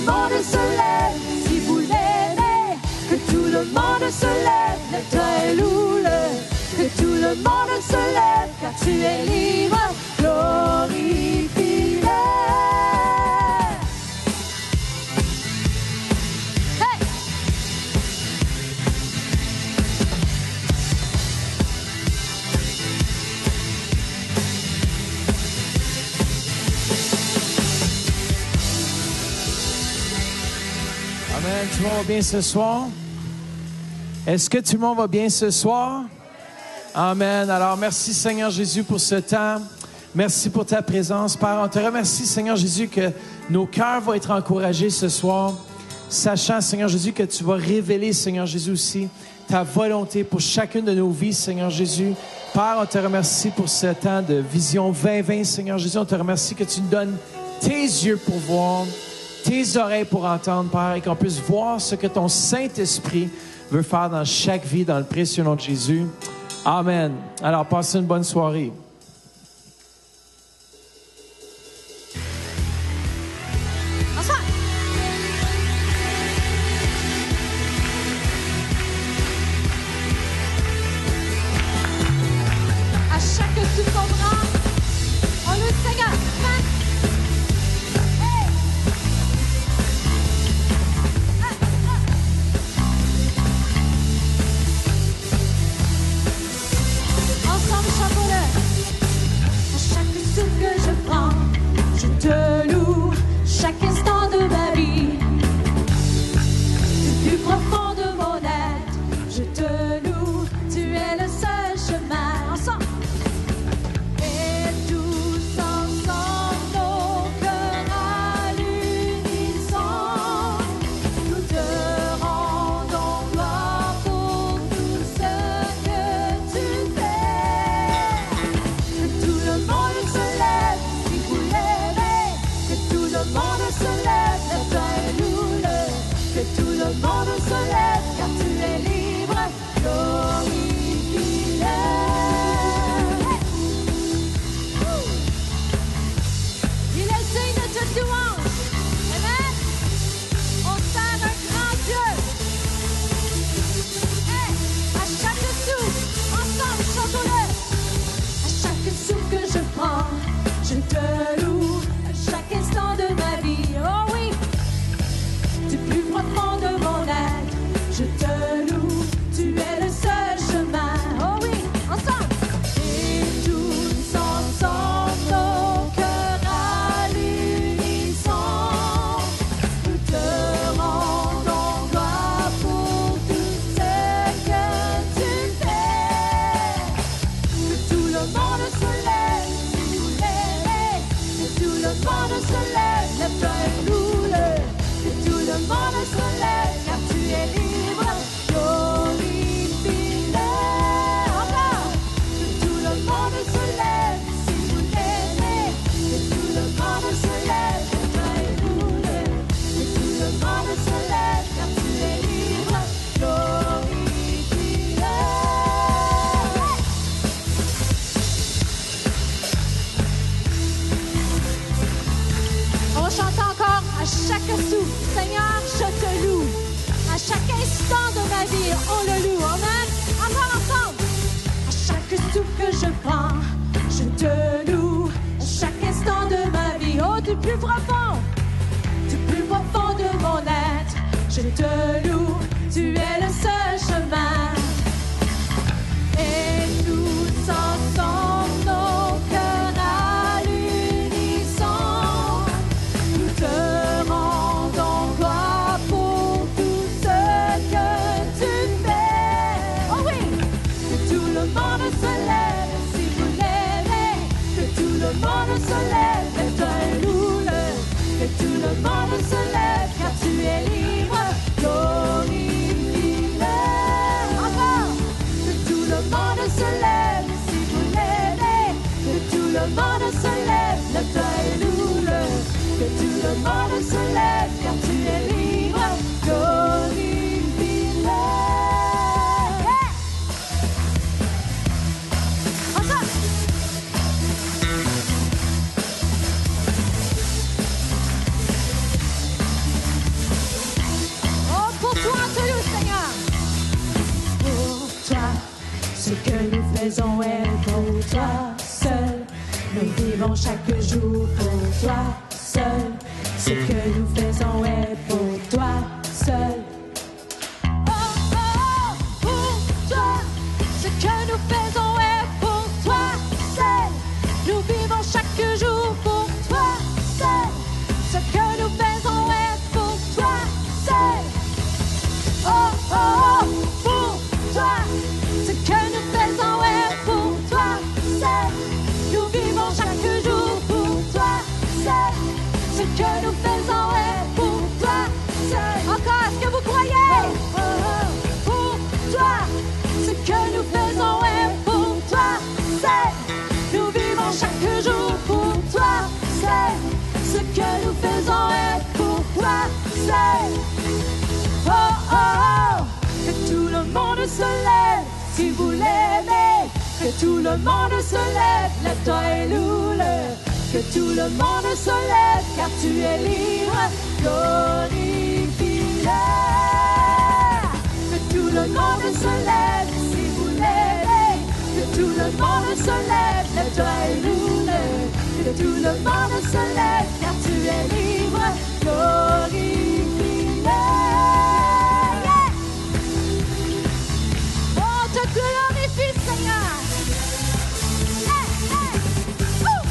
monde se lève, si vous l'aimez, que tout le monde se lève, lève-toi et loue-le, que tout le monde se lève, car tu es libre, glorifie-le. Hey! Amen. Tout le monde va bien ce soir? Est-ce que tout le monde va bien ce soir? Amen. Alors, merci Seigneur Jésus pour ce temps. Merci pour ta présence, Père. On te remercie, Seigneur Jésus, que nos cœurs vont être encouragés ce soir, sachant, Seigneur Jésus, que tu vas révéler, Seigneur Jésus aussi, ta volonté pour chacune de nos vies, Seigneur Jésus. Père, on te remercie pour ce temps de vision 2020, Seigneur Jésus. On te remercie que tu nous donnes tes yeux pour voir, tes oreilles pour entendre, Père, et qu'on puisse voir ce que ton Saint-Esprit veut faire dans chaque vie, dans le précieux nom de Jésus. Amen. Alors, passez une bonne soirée. À chaque souffle qu'on prend, on le Seigneur. Hey! Ensemble, chantons-le. À chaque souffle que je prends, je te loue. Chaque instant de ma vie, du plus profond de mon être, je te loue. Tu es le seul chemin. Ensemble. Et tous ensemble, nos cœurs à l'unisson, nous te rendons gloire pour tout ce que tu fais. Que tout le monde se lève, si vous l'aimez, que tout le monde se lève, lève-toi et loue-le. Que tout le monde se lève, car tu es libre, glorifie-le. Il est digne de toute louange. Amen. On sert un grand Dieu. Hey, à chaque souffle, ensemble, chantons-le. À chaque souffle que je prends, je te loue. À chaque instant de ma vie, oh oui, du plus profond de mon être, je te loue. Tu es le seul chemin, oh oui, ensemble. Et tous ensemble, nos cœurs à l'unisson, nous te rendons gloire pour tout ce que tu fais. Que tout le monde se lève, si vous l'aimez, que tout le monde se lève, lève-toi et loue-le. Que tout le monde se lève, car tu es libre, glorifie-le. Encore. Que tout le monde se lève, si vous l'aimez, que tout le monde se lève, lève-toi et loue-le. Que tout le monde se lève, car tu es libre, glorifie-le. On va chanter encore à chaque souffle. Seigneur, je te loue. À chaque instant de ma vie, on le loue. Amen. Encore ensemble. À chaque souffle que je prends, je te loue. À chaque instant de ma vie, oh, du plus profond de mon être, je te loue. Tu es le seul chemin. Et nous ensemble, nos cœurs à l'unisson, nous te rendons gloire pour tout ce que tu fais. Oh oui, que tout le monde se lève, si vous l'aimez, que tout le monde se lève, lève-toi et loue-le. Que tout le monde se lève, car tu es libre, glorifie-le. Encore. Que tout le monde se lève, si vous l'aimez, que tout le monde se lève, lève-toi et loue-le. Que tout le monde se lève, car tu es libre, glorifie-le. Yeah. Encore. faisons est pour toi seul. Nous vivons chaque jour pour toi seul. Ce que nous faisons est pour toi seul. Oh, oh, oh, pour toi. Ce que nous faisons est pour toi seul. Nous vivons chaque jour pour toi seul. Ce que nous faisons est pour toi seul. Oh, oh, oh, pour toi. Ce que nous faisons est pour toi seul. Nous vivons chaque jour pour toi seul. Ce que nous faisons est pour toi seul. Encore, est-ce que vous croyez? Oh, oh, pour toi. Ce que nous faisons est pour toi seul. Nous vivons chaque jour pour toi seul. Ce que nous faisons est pour toi seul. Oh, oh, oh. Que tout le monde se lève si vous l'aimez. Que tout le monde se lève, lève-toi et loue-le. Que tout le monde se lève, car tu es libre, glorifie-le. Que tout le monde se lève si vous l'aimez. Que tout le monde se lève, lève-toi et loue-le. Que tout le monde se lève, car tu es libre, glorifie-le. Yeah. Oh, te glorifie, Seigneur. Hey, hey. Ouh.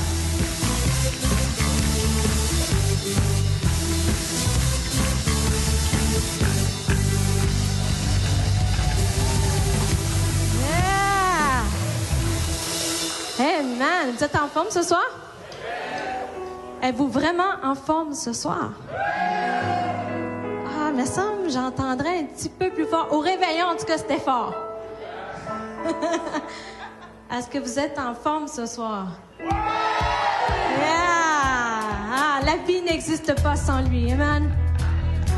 Yeah. Amen. Vous êtes en forme ce soir? Êtes-vous vraiment en forme ce soir? Ah, me semble, j'entendrais un petit peu plus fort. Au réveillon, en tout cas, c'était fort. Est-ce que vous êtes en forme ce soir? Yeah! Ah, la vie n'existe pas sans lui. Amen.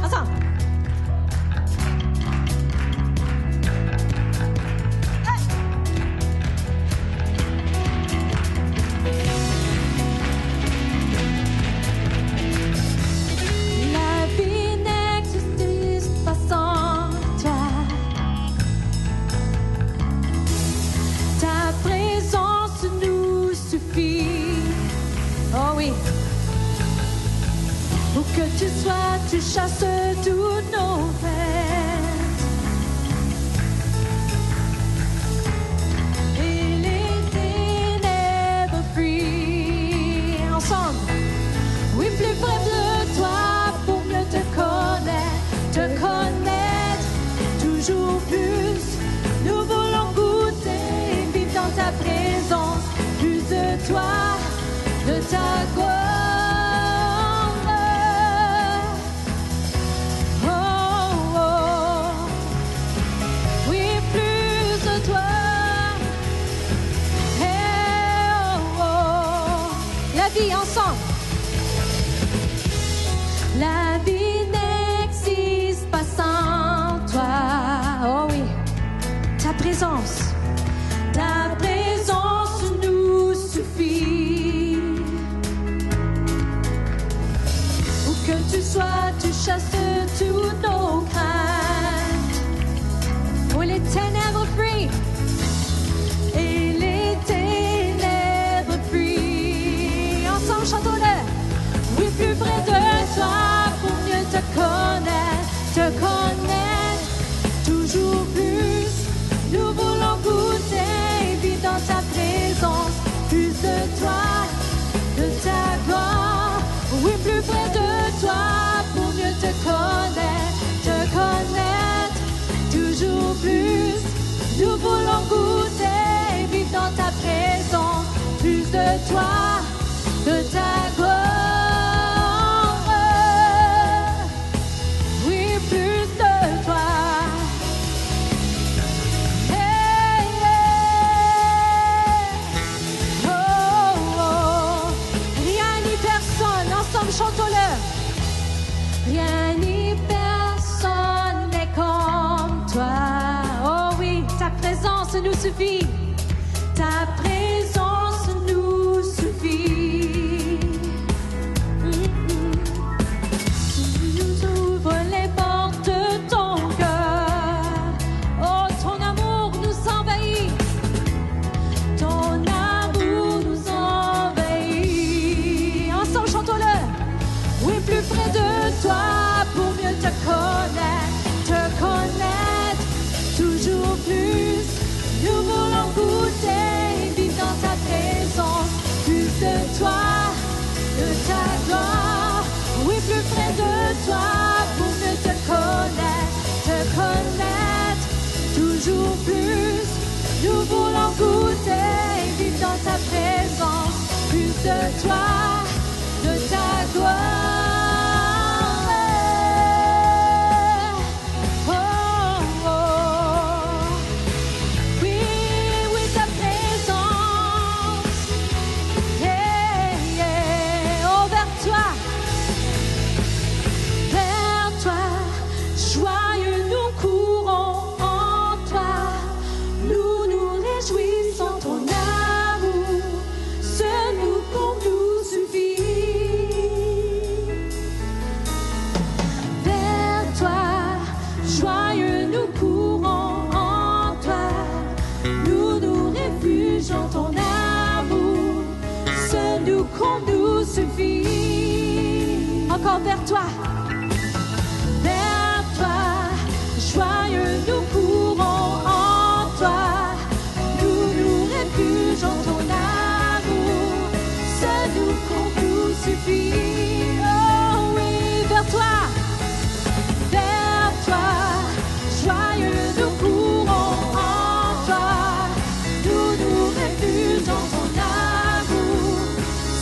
Ensemble. Où que tu sois, tu chasses tous nos peines. Et les ténèbres fuient ensemble. Oui, plus près de toi pour mieux te connaître toujours plus. Nous voulons goûter, vivre dans ta présence, plus de toi, de ta gloire. Ensemble. La vie n'existe pas sans toi. Oh oui, ta présence nous suffit. Où que tu sois, tu chasses tous nos craintes. Où les ténèbres fuient. Chantons-le. Oui, plus près de toi pour mieux te connaître toujours plus. Nous voulons goûter, vivre dans ta présence, plus de toi, de ta gloire. Oui, plus près de toi pour mieux te connaître toujours plus. Nous voulons goûter, vivre dans ta présence, plus de toi, de ta gloire. Oui, plus de toi. Hey, yeah. Oh, oh. Rien ni personne, ensemble chantons-le. Rien ni personne n'est comme toi. Oh oui, ta présence nous suffit. Ta présence nous suffit. Tu nous ouvres les portes de ton cœur. Oh, ton amour nous envahit. Encore vers toi, joyeux nous courons en toi, nous nous réfugions ton amour, seul nous qu'on suffit. Oh oui, vers toi, joyeux nous courons en toi, nous nous réfugions ton amour,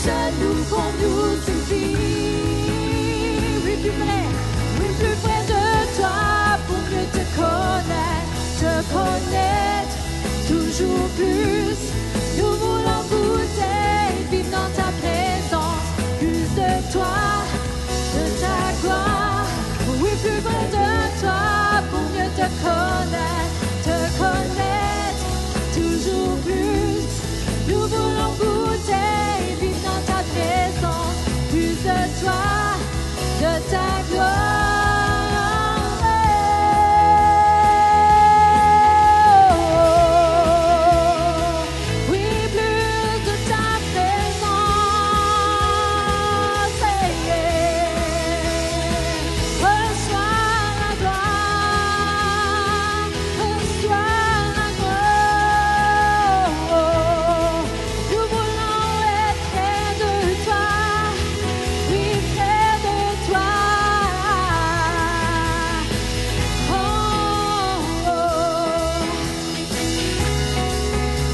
seul nous qu'on suffit. Oui, plus près de toi pour mieux te connaître toujours plus. Nous voulons goûter, vivre dans ta présence, plus de toi, de ta gloire. Oui, plus près de toi pour mieux te connaître toujours plus. Nous voulons goûter, vivre dans ta présence, plus de toi, de ta gloire. Oui, plus de ta présence. Reçois la gloire, reçois la gloire. Nous voulons être près de toi. Oui, près de toi. Oh, oh.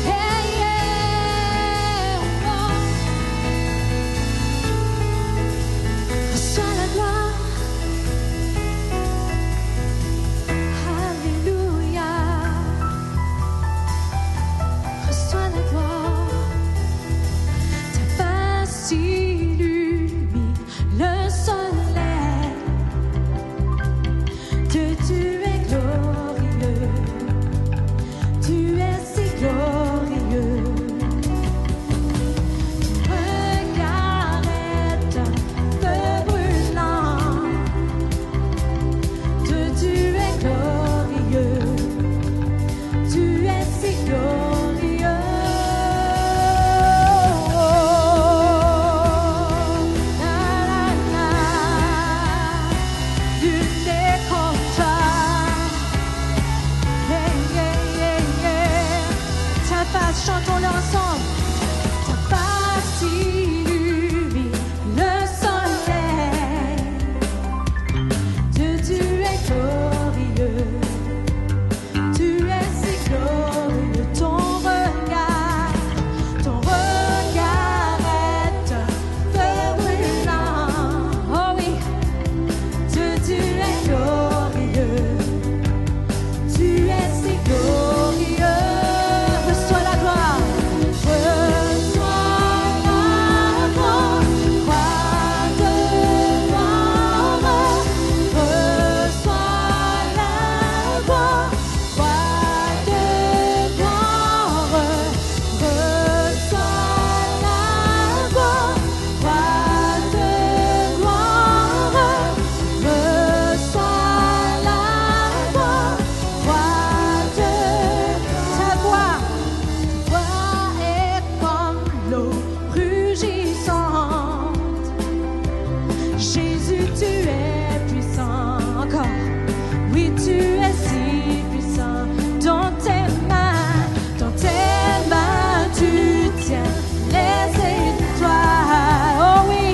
Hey, yeah, oh. Reçois la gloire. Alléluia. Reçois la gloire. Ta face illumine le soleil. Que tu es glorieux, tu es si glorieux. Ton regard est un feu brûlant. Que tu es glorieux, tu es si glorieux. La la la, nul n'est comme toi. Yeah, yeah, yeah, yeah. Ta face, chantons-le ensemble. Ta face illumine le soleil. Que tu es glorieux, tu es si glorieux. Ton regard est un feu brûlant. Oh oui, que tu es glorieux, tu es si glorieux. Reçois la gloire, reçois la gloire, roi de gloire. Reçois la gloire, roi de gloire. Reçois la gloire, roi de gloire. Reçois la gloire, roi de ta voix. Voix est comme l'eau rugissante. Jésus, tu es puissant. Encore. Oui, tu es si puissant. Dans tes mains, tu tiens les étoiles. Oh oui,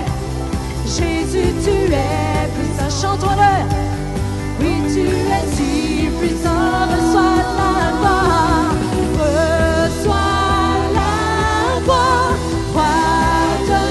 Jésus, tu es puissant. Chantons-le. Oui, tu es si puissant. Reçois la gloire. Reçois la gloire. Roi de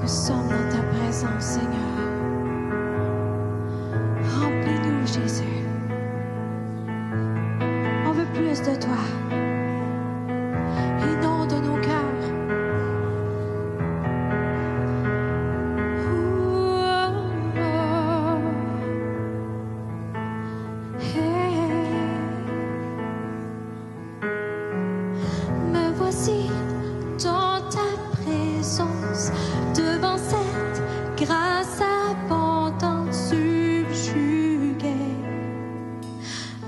Nous sommes dans ta présence, Seigneur. Remplis-nous, Jésus. On veut plus de toi. Inonde nos cœurs. Me voici dans ta présence, devant cette grâce abondante, subjuguée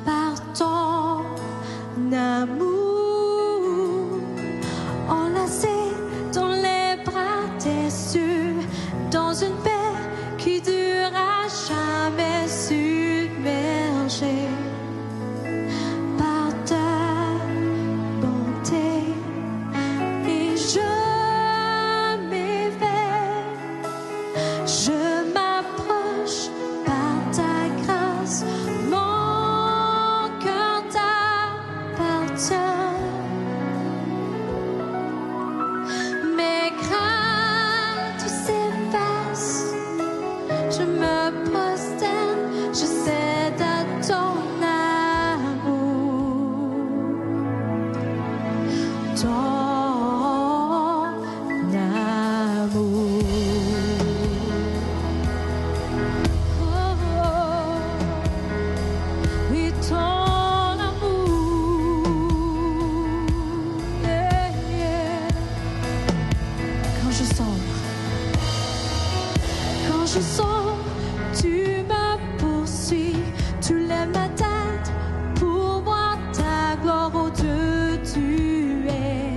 par ton amour, enlacé dans les bras déçus, dans une paix qui dure à jamais, submergée par ta bonté. Et je m'éveille, je m'approche par ta grâce, mon cœur t'appartient. Mes craintes s'effacent, je me prosterne, je cède à ton amour. Ton amour. Oh, oui, ton amour. Yeah, yeah. Quand je sombre, tu me poursuis, tu lèves ma tête pour voir ta gloire, oh Dieu, tu es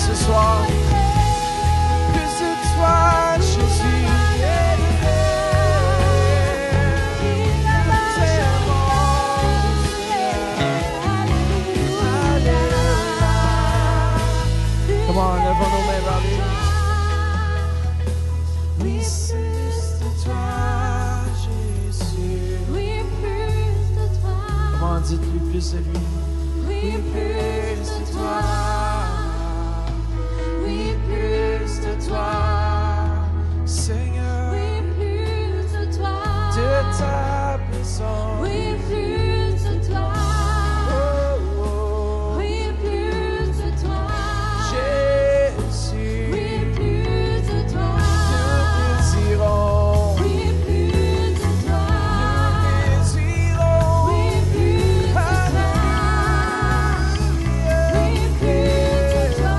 ce soir. Plus de toi, Jésus. Come on, levons nos mains vers lui. Oui, plus de toi, Jésus. Oui, plus de toi. Comment dites-lui plus de lui? Oui, plus de toi. Oui, plus de toi. Seigneur, Oui, plus de toi. de ta présence. Oui, plus de toi. Oh, oh. Oui, plus de toi. Jésus, Oui, plus de toi. nous désirons. Oui, plus de toi. Nous désirons. Oui, plus de toi. Oui, plus de toi.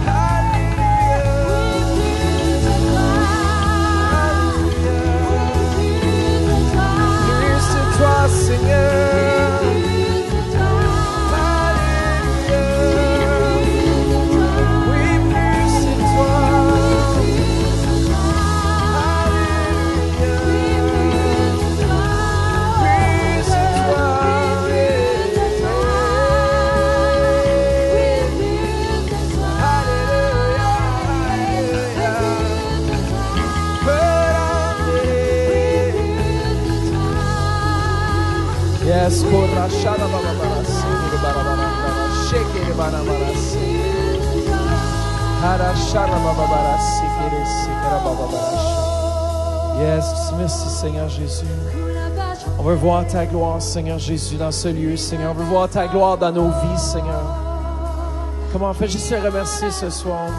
Alléluia. Oui, plus de toi. Plus de toi, Seigneur. Plus de toi. Alléluia. Oui, plus de toi. Alléluia. Plus de toi. Alléluia. Yes, korra shara baba bara sini bara bara bara shake bara bara sini hara shara baba bara sikere sikera baba bara shake. Yes, merci Seigneur Jésus. On veut voir ta gloire, Seigneur Jésus, dans ce lieu, Seigneur. On veut voir ta gloire dans nos vies, Seigneur. Comment on fait juste te remercier ce soir.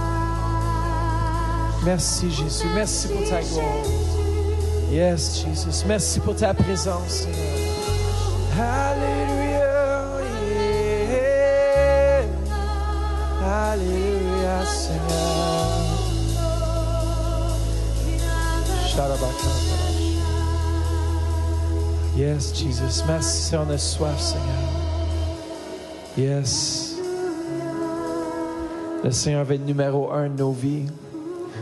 Merci Jésus, merci pour ta gloire. Yes, Jesus, merci pour ta présence, Seigneur. Alléluia, yeah. Alléluia, Seigneur. Sharabaka. Yes, Jesus. Merci, Seigneur, on a soif, Seigneur. Yes. Le Seigneur va être numéro 1 de nos vies.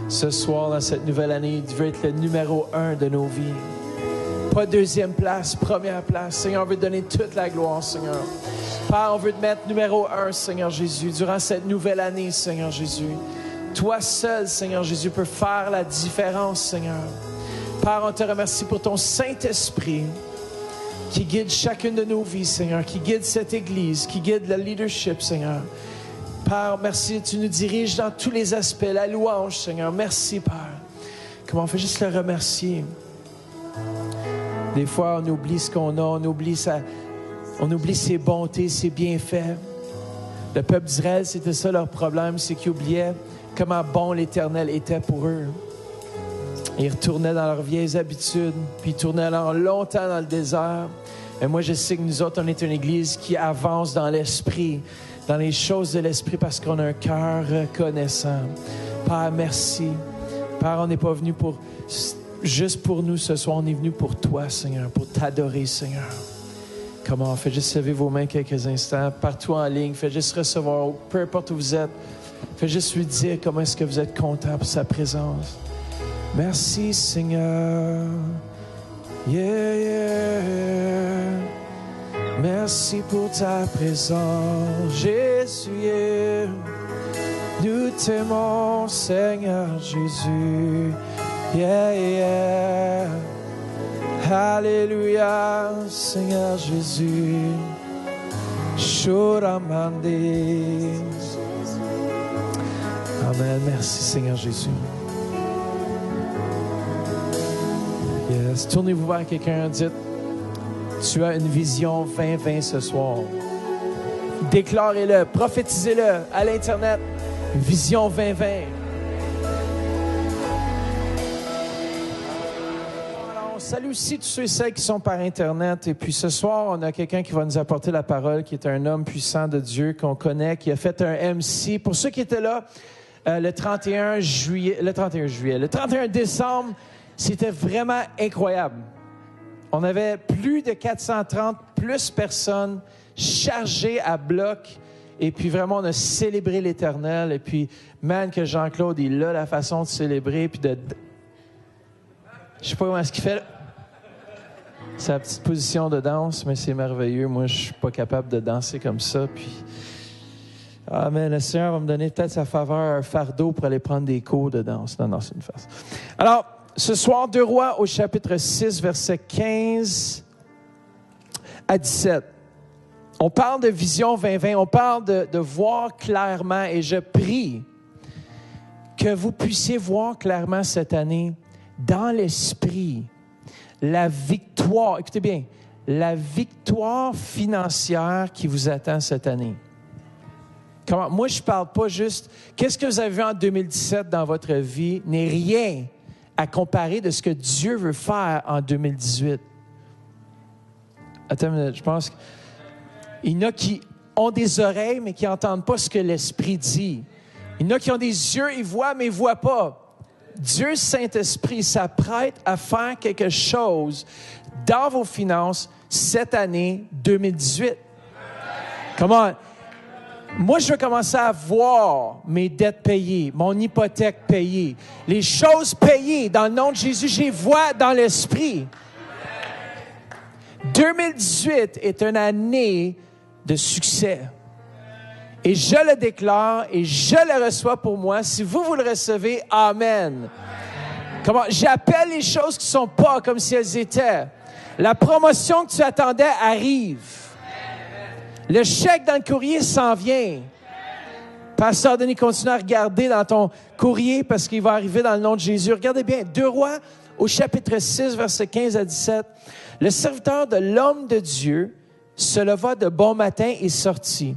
Ce soir, dans cette nouvelle année, il veut être le numéro 1 de nos vies. Pas deuxième place, première place. Seigneur, on veut te donner toute la gloire, Seigneur. Père, on veut te mettre numéro 1, Seigneur Jésus, durant cette nouvelle année, Seigneur Jésus. Toi seul, Seigneur Jésus, peux faire la différence, Seigneur. Père, on te remercie pour ton Saint-Esprit qui guide chacune de nos vies, Seigneur, qui guide cette Église, qui guide le leadership, Seigneur. Père, merci, tu nous diriges dans tous les aspects, la louange, Seigneur. Merci, Père. Comment on fait juste le remercier. Des fois, on oublie ce qu'on a, on oublie ses bontés, ses bienfaits. Le peuple d'Israël, c'était ça leur problème, c'est qu'ils oubliaient comment bon l'Éternel était pour eux. Ils retournaient dans leurs vieilles habitudes, puis ils tournaient longtemps dans le désert. Et moi, je sais que nous autres, on est une Église qui avance dans l'Esprit, dans les choses de l'Esprit, parce qu'on a un cœur reconnaissant. Père, merci. Père, on n'est pas venu juste pour nous ce soir, on est venu pour toi, Seigneur, pour t'adorer, Seigneur. Comment? Faites juste lever vos mains quelques instants, partout en ligne. Faites juste recevoir, peu importe où vous êtes. Faites juste lui dire comment est-ce que vous êtes content pour sa présence. Merci, Seigneur. Yeah, yeah. Merci pour ta présence, Jésus. Yeah. Nous t'aimons, Seigneur Jésus. Yeah, yeah. Alléluia, Seigneur Jésus. Shoramande. Amen. Merci, Seigneur Jésus. Yes. Tournez-vous vers quelqu'un, dites, tu as une vision 2020 ce soir. Déclarez-le, prophétisez-le à l'Internet. Vision 2020. On salue aussi tous ceux et celles qui sont par Internet. Et puis ce soir, on a quelqu'un qui va nous apporter la parole, qui est un homme puissant de Dieu qu'on connaît, qui a fait un MC. Pour ceux qui étaient là, le 31 décembre, c'était vraiment incroyable. On avait plus de 430 plus personnes chargées à bloc. Et puis vraiment, on a célébré l'Éternel. Et puis, man, que Jean-Claude, il a la façon de célébrer. Puis de... Je sais pas comment est-ce qu'il fait. Sa petite position de danse, mais c'est merveilleux. Moi, je suis pas capable de danser comme ça. Puis, mais le Seigneur va me donner peut-être sa faveur, un fardeau pour aller prendre des cours de danse. Non, c'est une farce. Alors, ce soir, 2 Rois au chapitre 6, versets 15 à 17. On parle de vision 2020, on parle de voir clairement, et je prie que vous puissiez voir clairement cette année, dans l'esprit, la victoire, écoutez bien, la victoire financière qui vous attend cette année. Comment? Moi, je ne parle pas juste, qu'est-ce que vous avez vu en 2017 dans votre vie n'est rien à comparer de ce que Dieu veut faire en 2018. Attends une minute, je pense qu'il y en a qui ont des oreilles, mais qui n'entendent pas ce que l'Esprit dit. Il y en a qui ont des yeux, ils voient, mais ils ne voient pas. Dieu, Saint-Esprit, s'apprête à faire quelque chose dans vos finances cette année 2018. Comment? Moi, je veux commencer à voir mes dettes payées, mon hypothèque payée, les choses payées dans le nom de Jésus, je les vois dans l'Esprit. 2018 est une année de succès. Et je le déclare et je le reçois pour moi. Si vous le recevez, amen. Comment? J'appelle les choses qui ne sont pas comme si elles étaient. La promotion que tu attendais arrive. Le chèque dans le courrier s'en vient. Pasteur Denis, continue à regarder dans ton courrier parce qu'il va arriver dans le nom de Jésus. Regardez bien, 2 Rois au chapitre 6, versets 15 à 17. Le serviteur de l'homme de Dieu se leva de bon matin et sortit.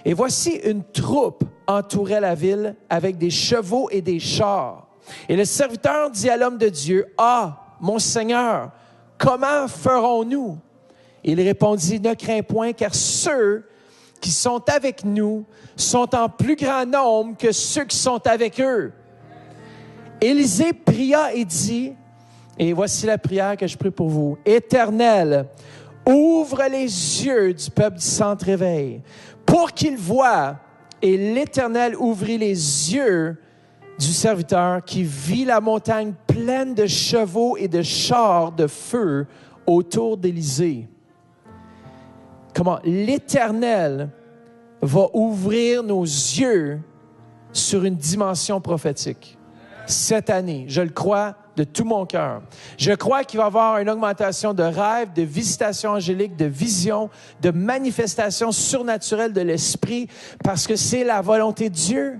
Et voici une troupe entourait la ville avec des chevaux et des chars. Et le serviteur dit à l'homme de Dieu, « Ah, mon Seigneur, comment ferons-nous? » Il répondit, « Ne crains point, car ceux qui sont avec nous sont en plus grand nombre que ceux qui sont avec eux. » Élisée pria et dit, et voici la prière que je prie pour vous, « Éternel, ouvre les yeux du peuple du centre-éveil, pour qu'il voie. » Et l'Éternel ouvrit les yeux du serviteur qui vit la montagne pleine de chevaux et de chars de feu autour d'Élisée. Comment? L'Éternel va ouvrir nos yeux sur une dimension prophétique. Cette année, je le crois de tout mon cœur. Je crois qu'il va y avoir une augmentation de rêves, de visitations angéliques, de visions, de manifestations surnaturelles de l'Esprit, parce que c'est la volonté de Dieu.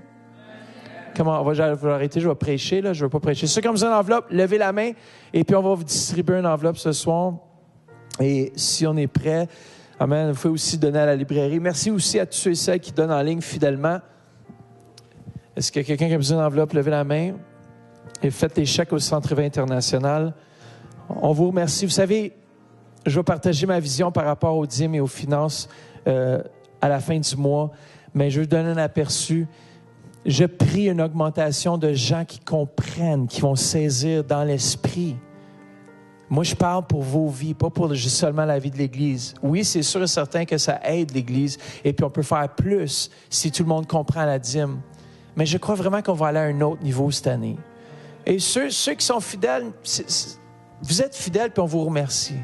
Comment? Je vais arrêter, je vais prêcher, là. Je ne veux pas prêcher. Ceux qui ont besoin d'enveloppe, levez la main, et puis on va vous distribuer une enveloppe ce soir. Et si on est prêt, amen, vous pouvez aussi donner à la librairie. Merci aussi à tous ceux et celles qui donnent en ligne fidèlement. Est-ce qu'il y a quelqu'un qui a besoin d'enveloppe? Levez la main. Et faites les chèques au Centre-Éveil international. On vous remercie. Vous savez, je vais partager ma vision par rapport aux dîmes et aux finances à la fin du mois, mais je vais vous donner un aperçu. Je prie une augmentation de gens qui comprennent, qui vont saisir dans l'esprit. Moi, je parle pour vos vies, pas pour juste seulement la vie de l'Église. Oui, c'est sûr et certain que ça aide l'Église, et puis on peut faire plus si tout le monde comprend la dîme. Mais je crois vraiment qu'on va aller à un autre niveau cette année. Et ceux qui sont fidèles, vous êtes fidèles, puis on vous remercie.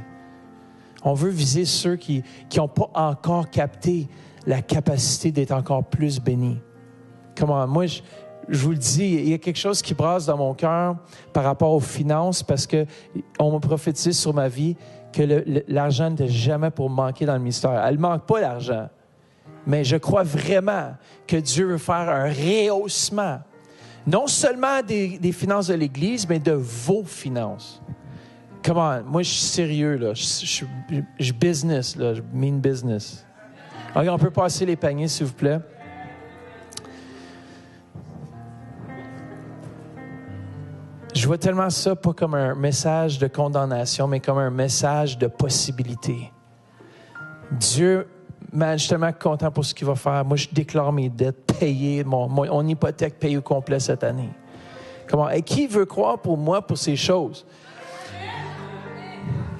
On veut viser ceux qui n'ont pas encore capté la capacité d'être encore plus bénis. Comment? Moi, je vous le dis, il y a quelque chose qui brasse dans mon cœur par rapport aux finances, parce qu'on m'a prophétisé sur ma vie que l'argent n'était jamais pour manquer dans le ministère. Elle ne manque pas l'argent, mais je crois vraiment que Dieu veut faire un rehaussement. Non seulement des finances de l'Église, mais de vos finances. Comment? Moi, je suis sérieux, là. Je business, là. Je mean business. Okay, on peut passer les paniers, s'il vous plaît. Je vois tellement ça, pas comme un message de condamnation, mais comme un message de possibilité. Dieu, man, je suis tellement content pour ce qu'il va faire. Moi, je déclare mes dettes payées, mon hypothèque payée au complet cette année. Comment? Et qui veut croire pour moi pour ces choses?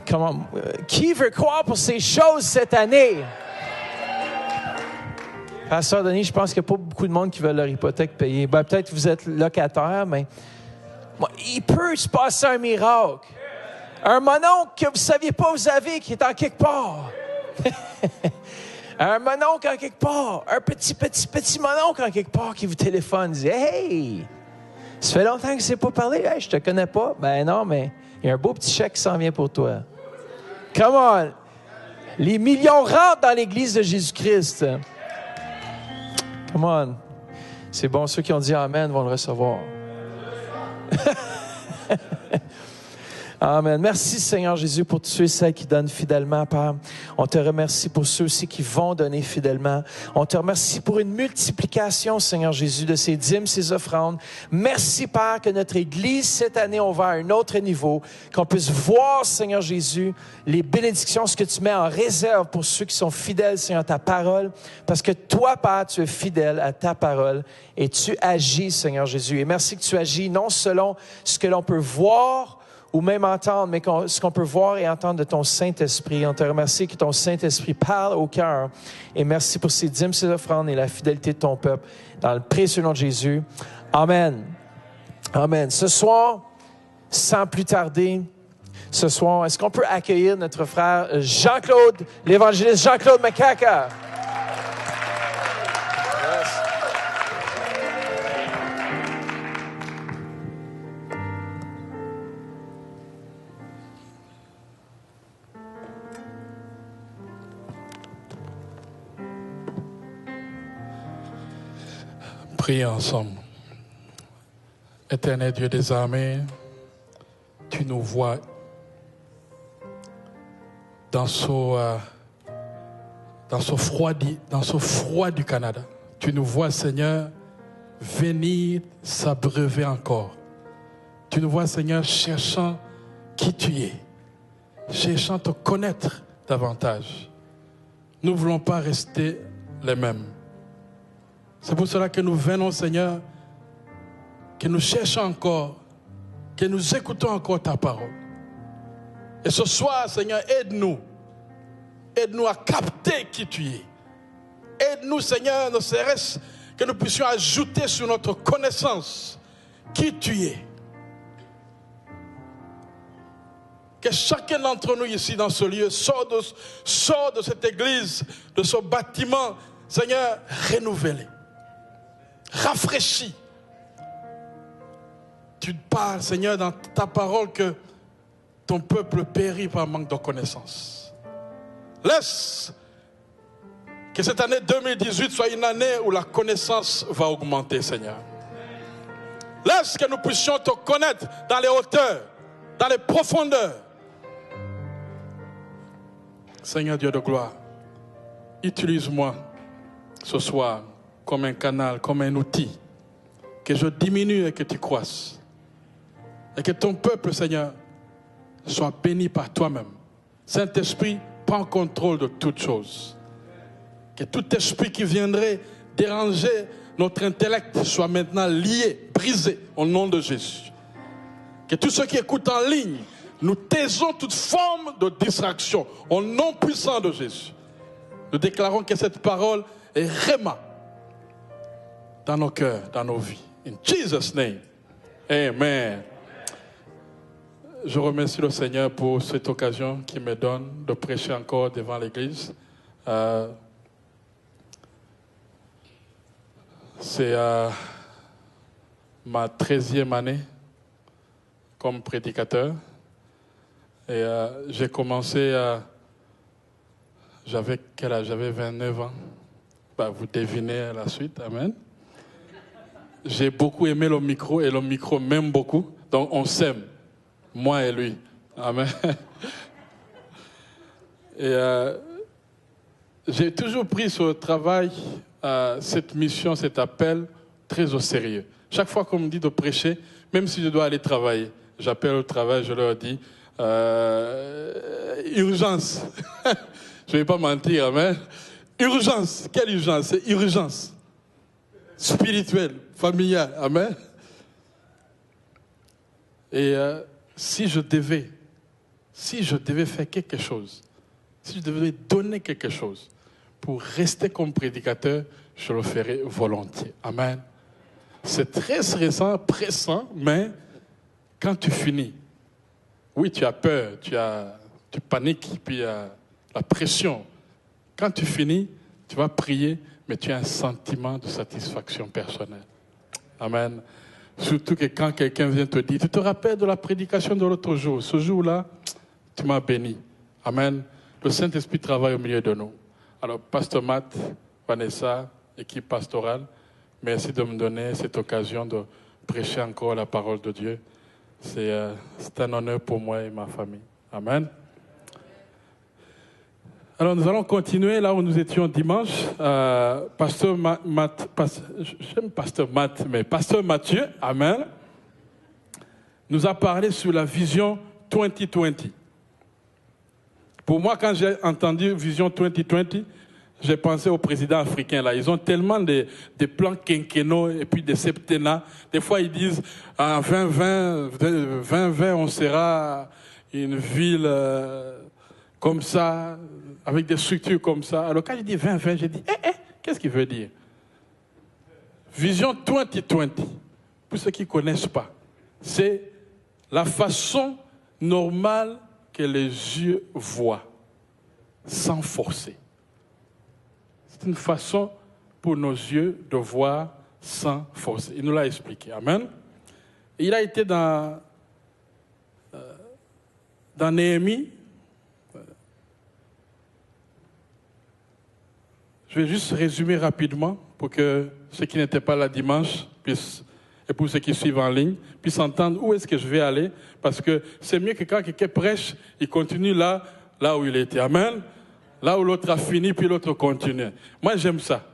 Comment? Qui veut croire pour ces choses cette année? Pasteur Denis, je pense qu'il n'y a pas beaucoup de monde qui veut leur hypothèque payée. Ben, peut-être que vous êtes locataire, mais bon, il peut se passer un miracle. Un mononcle que vous ne saviez pas vous avez, qui est en quelque part. Un mononcle en quelque part. Un petit mononcle en quelque part qui vous téléphone. Dit « Hey, ça fait longtemps que je ne sais pas parler. Hey, je te connais pas. » Ben non, mais il y a un beau petit chèque qui s'en vient pour toi. Come on. Les millions rentrent dans l'Église de Jésus-Christ. Come on. C'est bon, ceux qui ont dit Amen vont le recevoir. Amen. Merci Seigneur Jésus pour tous ceux et celles qui donnent fidèlement, Père. On te remercie pour ceux aussi qui vont donner fidèlement. On te remercie pour une multiplication, Seigneur Jésus, de ces dîmes, ces offrandes. Merci, Père, que notre Église, cette année, on va à un autre niveau, qu'on puisse voir, Seigneur Jésus, les bénédictions, ce que tu mets en réserve pour ceux qui sont fidèles, Seigneur, à ta parole. Parce que toi, Père, tu es fidèle à ta parole et tu agis, Seigneur Jésus. Et merci que tu agis non selon ce que l'on peut voir ou même entendre, mais ce qu'on peut voir et entendre de ton Saint-Esprit. On te remercie que ton Saint-Esprit parle au cœur. Et merci pour ces dîmes, ces offrandes et la fidélité de ton peuple. Dans le précieux nom de Jésus. Amen. Amen. Ce soir, sans plus tarder, ce soir, est-ce qu'on peut accueillir notre frère Jean-Claude, l'évangéliste Jean-Claude Makaka? Prions ensemble. Éternel Dieu des armées, tu nous vois dans ce froid du Canada. Tu nous vois, Seigneur, venir s'abreuver encore. Tu nous vois, Seigneur, cherchant qui tu es, cherchant te connaître davantage. Nous ne voulons pas rester les mêmes. C'est pour cela que nous venons, Seigneur, que nous cherchons encore, que nous écoutons encore ta parole. Et ce soir, Seigneur, aide-nous. Aide-nous à capter qui tu es. Aide-nous, Seigneur, ne serait-ce que nous puissions ajouter sur notre connaissance qui tu es. Que chacun d'entre nous ici dans ce lieu sort de cette église, de ce bâtiment, Seigneur, renouvelé. Rafraîchi. Tu parles, Seigneur, dans ta parole que ton peuple périt par manque de connaissance. Laisse que cette année 2018 soit une année où la connaissance va augmenter, Seigneur. Laisse que nous puissions te connaître dans les hauteurs, dans les profondeurs. Seigneur Dieu de gloire, utilise-moi ce soir comme un canal, comme un outil, que je diminue et que tu croisses. Et que ton peuple, Seigneur, soit béni par toi-même. Saint-Esprit, prends contrôle de toutes choses. Que tout esprit qui viendrait déranger notre intellect soit maintenant lié, brisé, au nom de Jésus. Que tous ceux qui écoutent en ligne, nous taisons toute forme de distraction, au nom puissant de Jésus. Nous déclarons que cette parole est réma dans nos cœurs, dans nos vies. In Jesus' name. Amen. Je remercie le Seigneur pour cette occasion qu'il me donne de prêcher encore devant l'Église. C'est ma 13e année comme prédicateur. Et j'ai commencé j'avais quel âge? J'avais 29 ans. Bah, vous devinez la suite. Amen. J'ai beaucoup aimé le micro et le micro m'aime beaucoup. Donc on s'aime, moi et lui. Amen. Et j'ai toujours pris ce travail, cette mission, cet appel très au sérieux. Chaque fois qu'on me dit de prêcher, même si je dois aller travailler, j'appelle au travail, je leur dis urgence. Je ne vais pas mentir, amen. Urgence. Quelle urgence? C'est urgence. Spirituelle, familiale, amen. Et si je devais faire quelque chose, si je devais donner quelque chose pour rester comme prédicateur, je le ferai volontiers. Amen. C'est très stressant, pressant, mais quand tu finis, oui, tu as peur, tu paniques, puis la pression. Quand tu finis, tu vas prier, mais tu as un sentiment de satisfaction personnelle. Amen. Surtout que quand quelqu'un vient te dire, tu te rappelles de la prédication de l'autre jour, ce jour-là, tu m'as béni. Amen. Le Saint-Esprit travaille au milieu de nous. Alors, Pasteur Matt, Vanessa, équipe pastorale, merci de me donner cette occasion de prêcher encore la parole de Dieu. C'est un honneur pour moi et ma famille. Amen. Alors, nous allons continuer là où nous étions dimanche. Pasteur j'aime Pasteur Matt, mais Pasteur Mathieu, Amen, nous a parlé sur la vision 2020. Pour moi, quand j'ai entendu vision 2020, j'ai pensé aux présidents africains. Là. Ils ont tellement des plans quinquennaux et puis des septennats. Des fois, ils disent en 2020, on sera une ville comme ça, avec des structures comme ça. Alors, quand il dit 2020, j'ai dit, qu'est-ce qu'il veut dire? Vision 2020, pour ceux qui ne connaissent pas, c'est la façon normale que les yeux voient, sans forcer. C'est une façon pour nos yeux de voir sans forcer. Il nous l'a expliqué. Amen. Et il a été dans Néhémie. Je vais juste résumer rapidement pour que ceux qui n'étaient pas là dimanche puissent, et pour ceux qui suivent en ligne, puissent entendre où est-ce que je vais aller. Parce que c'est mieux que quand quelqu'un prêche, il continue là où il était. Amen. Là où l'autre a fini, puis l'autre continue. Moi, j'aime ça.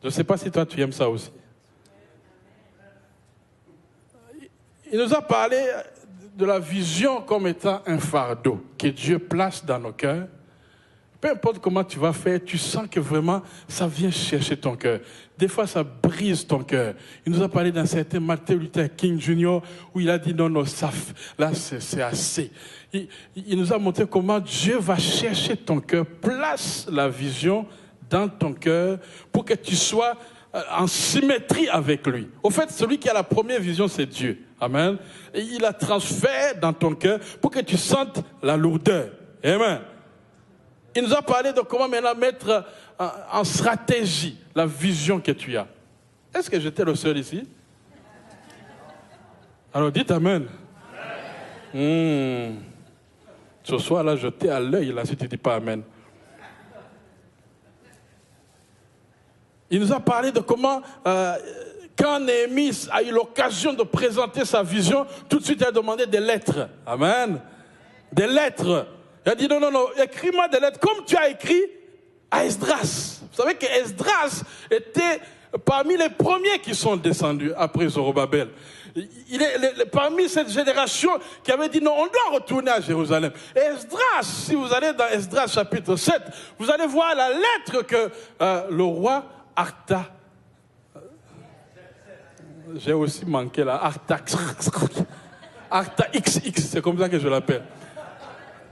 Je ne sais pas si toi, tu aimes ça aussi. Il nous a parlé de la vision comme étant un fardeau que Dieu place dans nos cœurs. Peu importe comment tu vas faire, tu sens que vraiment, ça vient chercher ton cœur. Des fois, ça brise ton cœur. Il nous a parlé d'un certain Martin Luther King Jr. où il a dit non, là, c'est assez. Il nous a montré comment Dieu va chercher ton cœur, place la vision dans ton cœur pour que tu sois en symétrie avec lui. Au fait, celui qui a la première vision, c'est Dieu. Amen. Et il la transfère dans ton cœur pour que tu sentes la lourdeur. Amen. Il nous a parlé de comment maintenant mettre en stratégie la vision que tu as. Est-ce que j'étais le seul ici? Alors dites Amen. Ce soir-là, je t'ai à l'œil là si tu ne dis pas Amen. Il nous a parlé de comment, quand Néhémie a eu l'occasion de présenter sa vision, tout de suite il a demandé des lettres. Amen. Des lettres. Il a dit non, écris-moi des lettres comme tu as écrit à Esdras. Vous savez que Esdras était parmi les premiers qui sont descendus après Zorobabel. Il est parmi cette génération qui avait dit non, on doit retourner à Jérusalem. Esdras, si vous allez dans Esdras chapitre 7, vous allez voir la lettre que le roi Arta, j'ai aussi manqué là, Arta XX, c'est comme ça que je l'appelle.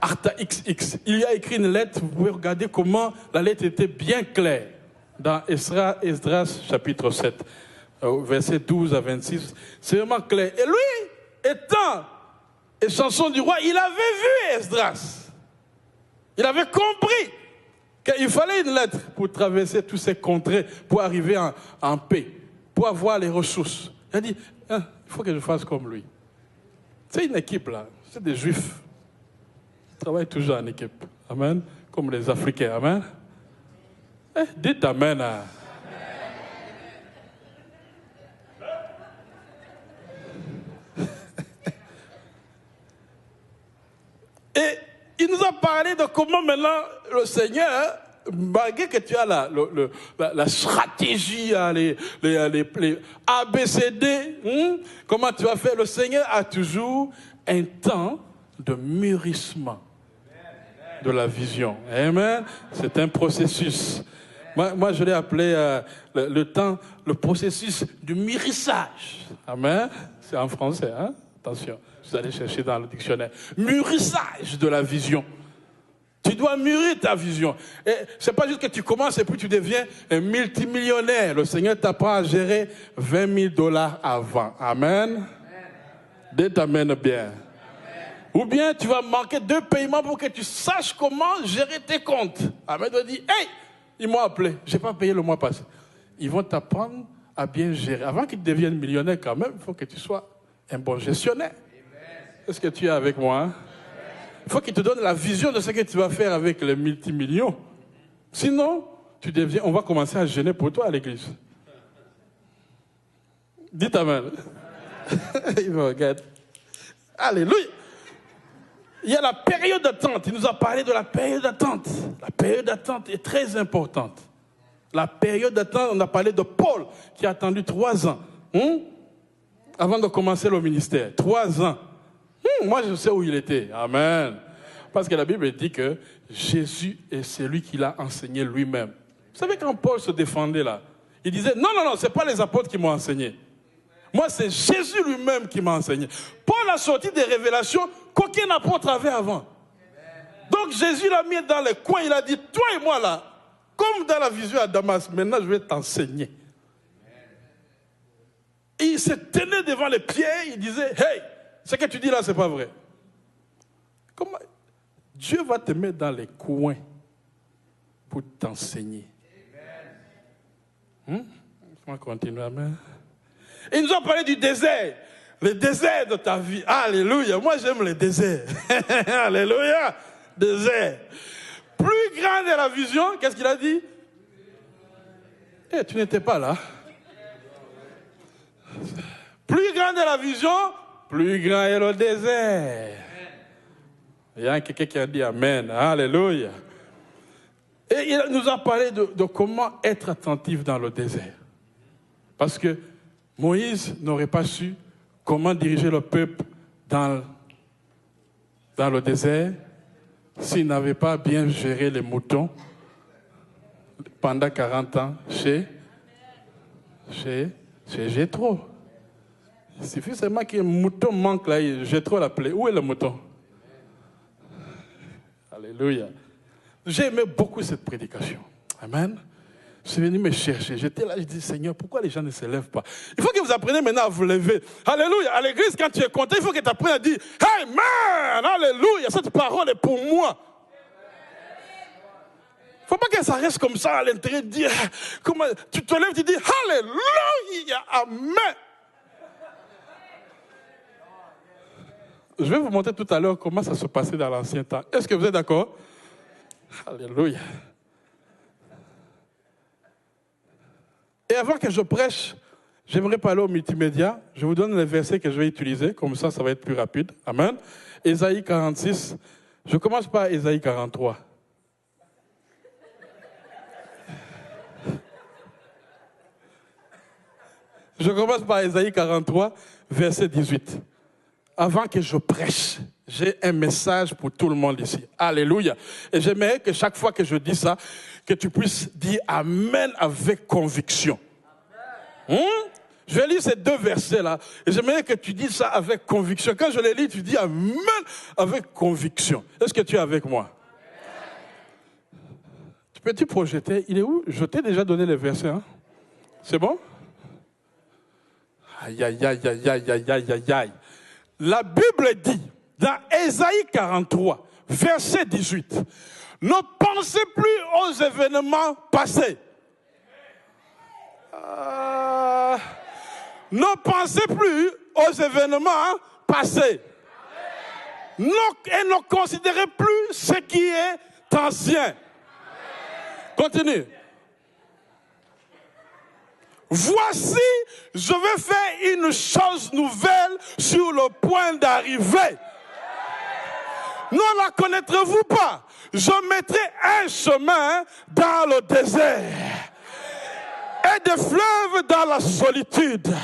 Arta XX. Il lui a écrit une lettre, vous pouvez regarder comment la lettre était bien claire dans Esdras chapitre 7, versets 12 à 26. C'est vraiment clair. Et lui, étant échanson du roi, il avait vu Esdras. Il avait compris qu'il fallait une lettre pour traverser tous ces contrées, pour arriver en paix, pour avoir les ressources. Il a dit, il faut que je fasse comme lui. C'est une équipe là, c'est des Juifs. Ils travaillent toujours en équipe. Amen. Comme les Africains. Amen. Dites Amen. Et il nous a parlé de comment maintenant le Seigneur, malgré que tu as la stratégie, les ABCD, comment tu vas faire, le Seigneur a toujours un temps de mûrissement de la vision. Amen. C'est un processus. Moi, je l'ai appelé le processus du mûrissage. Amen. C'est en français, hein? Attention, vous allez chercher dans le dictionnaire. Mûrissage de la vision. Tu dois mûrir ta vision. Et c'est pas juste que tu commences et puis tu deviens un multimillionnaire. Le Seigneur t'apprend à gérer $20,000 avant. Amen. Dieu t'amène bien. Amen. Ou bien tu vas manquer 2 paiements pour que tu saches comment gérer tes comptes. Amen. Tu dis, hey, ils m'ont appelé, je n'ai pas payé le mois passé. Ils vont t'apprendre à bien gérer. Avant qu'ils deviennent millionnaires quand même, il faut que tu sois un bon gestionnaire. Est-ce que tu es avec moi? Hein? Il faut qu'ils te donnent la vision de ce que tu vas faire avec les multimillions. Sinon, on va commencer à gêner pour toi à l'église. Dites amen. Il me regarde. Alléluia. Il y a la période d'attente. Il nous a parlé de la période d'attente. La période d'attente est très importante. La période d'attente, on a parlé de Paul qui a attendu 3 ans avant de commencer le ministère. 3 ans. Moi, je sais où il était. Amen. Parce que la Bible dit que Jésus est celui qui l'a enseigné lui-même. Vous savez, quand Paul se défendait là, il disait, non, ce n'est pas les apôtres qui m'ont enseigné. Moi, c'est Jésus lui-même qui m'a enseigné. Paul a sorti des révélations qu'aucun apôtre avait avant. Donc, Jésus l'a mis dans les coins. Il a dit, toi et moi là, comme dans la vision à Damas, maintenant je vais t'enseigner. Et il se tenait devant les pieds, il disait, hey, ce que tu dis là, c'est pas vrai. Comment Dieu va te mettre dans les coins pour t'enseigner. On va continuer, amen. Il nous a parlé du désert. Le désert de ta vie. Alléluia. Moi, j'aime le désert. Alléluia. Désert. Plus grande est la vision. Qu'est-ce qu'il a dit? Tu n'étais pas là. Plus grande est la vision, plus grand est le désert. Il y a quelqu'un qui a dit amen. Alléluia. Et il nous a parlé de comment être attentif dans le désert. Parce que Moïse n'aurait pas su comment diriger le peuple dans le désert s'il n'avait pas bien géré les moutons pendant 40 ans chez Jéthro. Il suffit seulement qu'un mouton manque là, Jéthro l'appelait. Où est le mouton? Alléluia. J'ai aimé beaucoup cette prédication. Amen. Je suis venu me chercher. J'étais là, je dis, Seigneur, pourquoi les gens ne se lèvent pas? Il faut que vous appreniez maintenant à vous lever. Alléluia. À l'église, quand tu es content, il faut que tu apprennes à dire, hey man, alléluia, cette parole est pour moi. Il ne faut pas que ça reste comme ça à l'intérieur de dire, comment, tu te lèves, tu dis, alléluia, amen. Je vais vous montrer tout à l'heure comment ça se passait dans l'ancien temps. Est-ce que vous êtes d'accord? Alléluia. Et avant que je prêche, j'aimerais parler au multimédia. Je vous donne les versets que je vais utiliser, comme ça va être plus rapide. Amen. Ésaïe 46. Je commence par Ésaïe 43. Je commence par Ésaïe 43, verset 18. Avant que je prêche, j'ai un message pour tout le monde ici. Alléluia. Et j'aimerais que chaque fois que je dis ça, que tu puisses dire Amen avec conviction. Je vais lire ces 2 versets-là. Et j'aimerais que tu dises ça avec conviction. Quand je les lis, tu dis Amen avec conviction. Est-ce que tu es avec moi? Peux-tu projeter? Il est où? Je t'ai déjà donné les versets. Hein? C'est bon? Aïe, aïe, aïe, aïe, aïe, aïe, aïe, aïe, aïe. La Bible dit, dans Ésaïe 43, verset 18, ne pensez plus aux événements passés. Ne pensez plus aux événements passés. Et ne considérez plus ce qui est ancien. Continue. Voici, je vais faire une chose nouvelle sur le point d'arriver. Ne la connaîtrez-vous pas? Je mettrai un chemin dans le désert et des fleuves dans la solitude.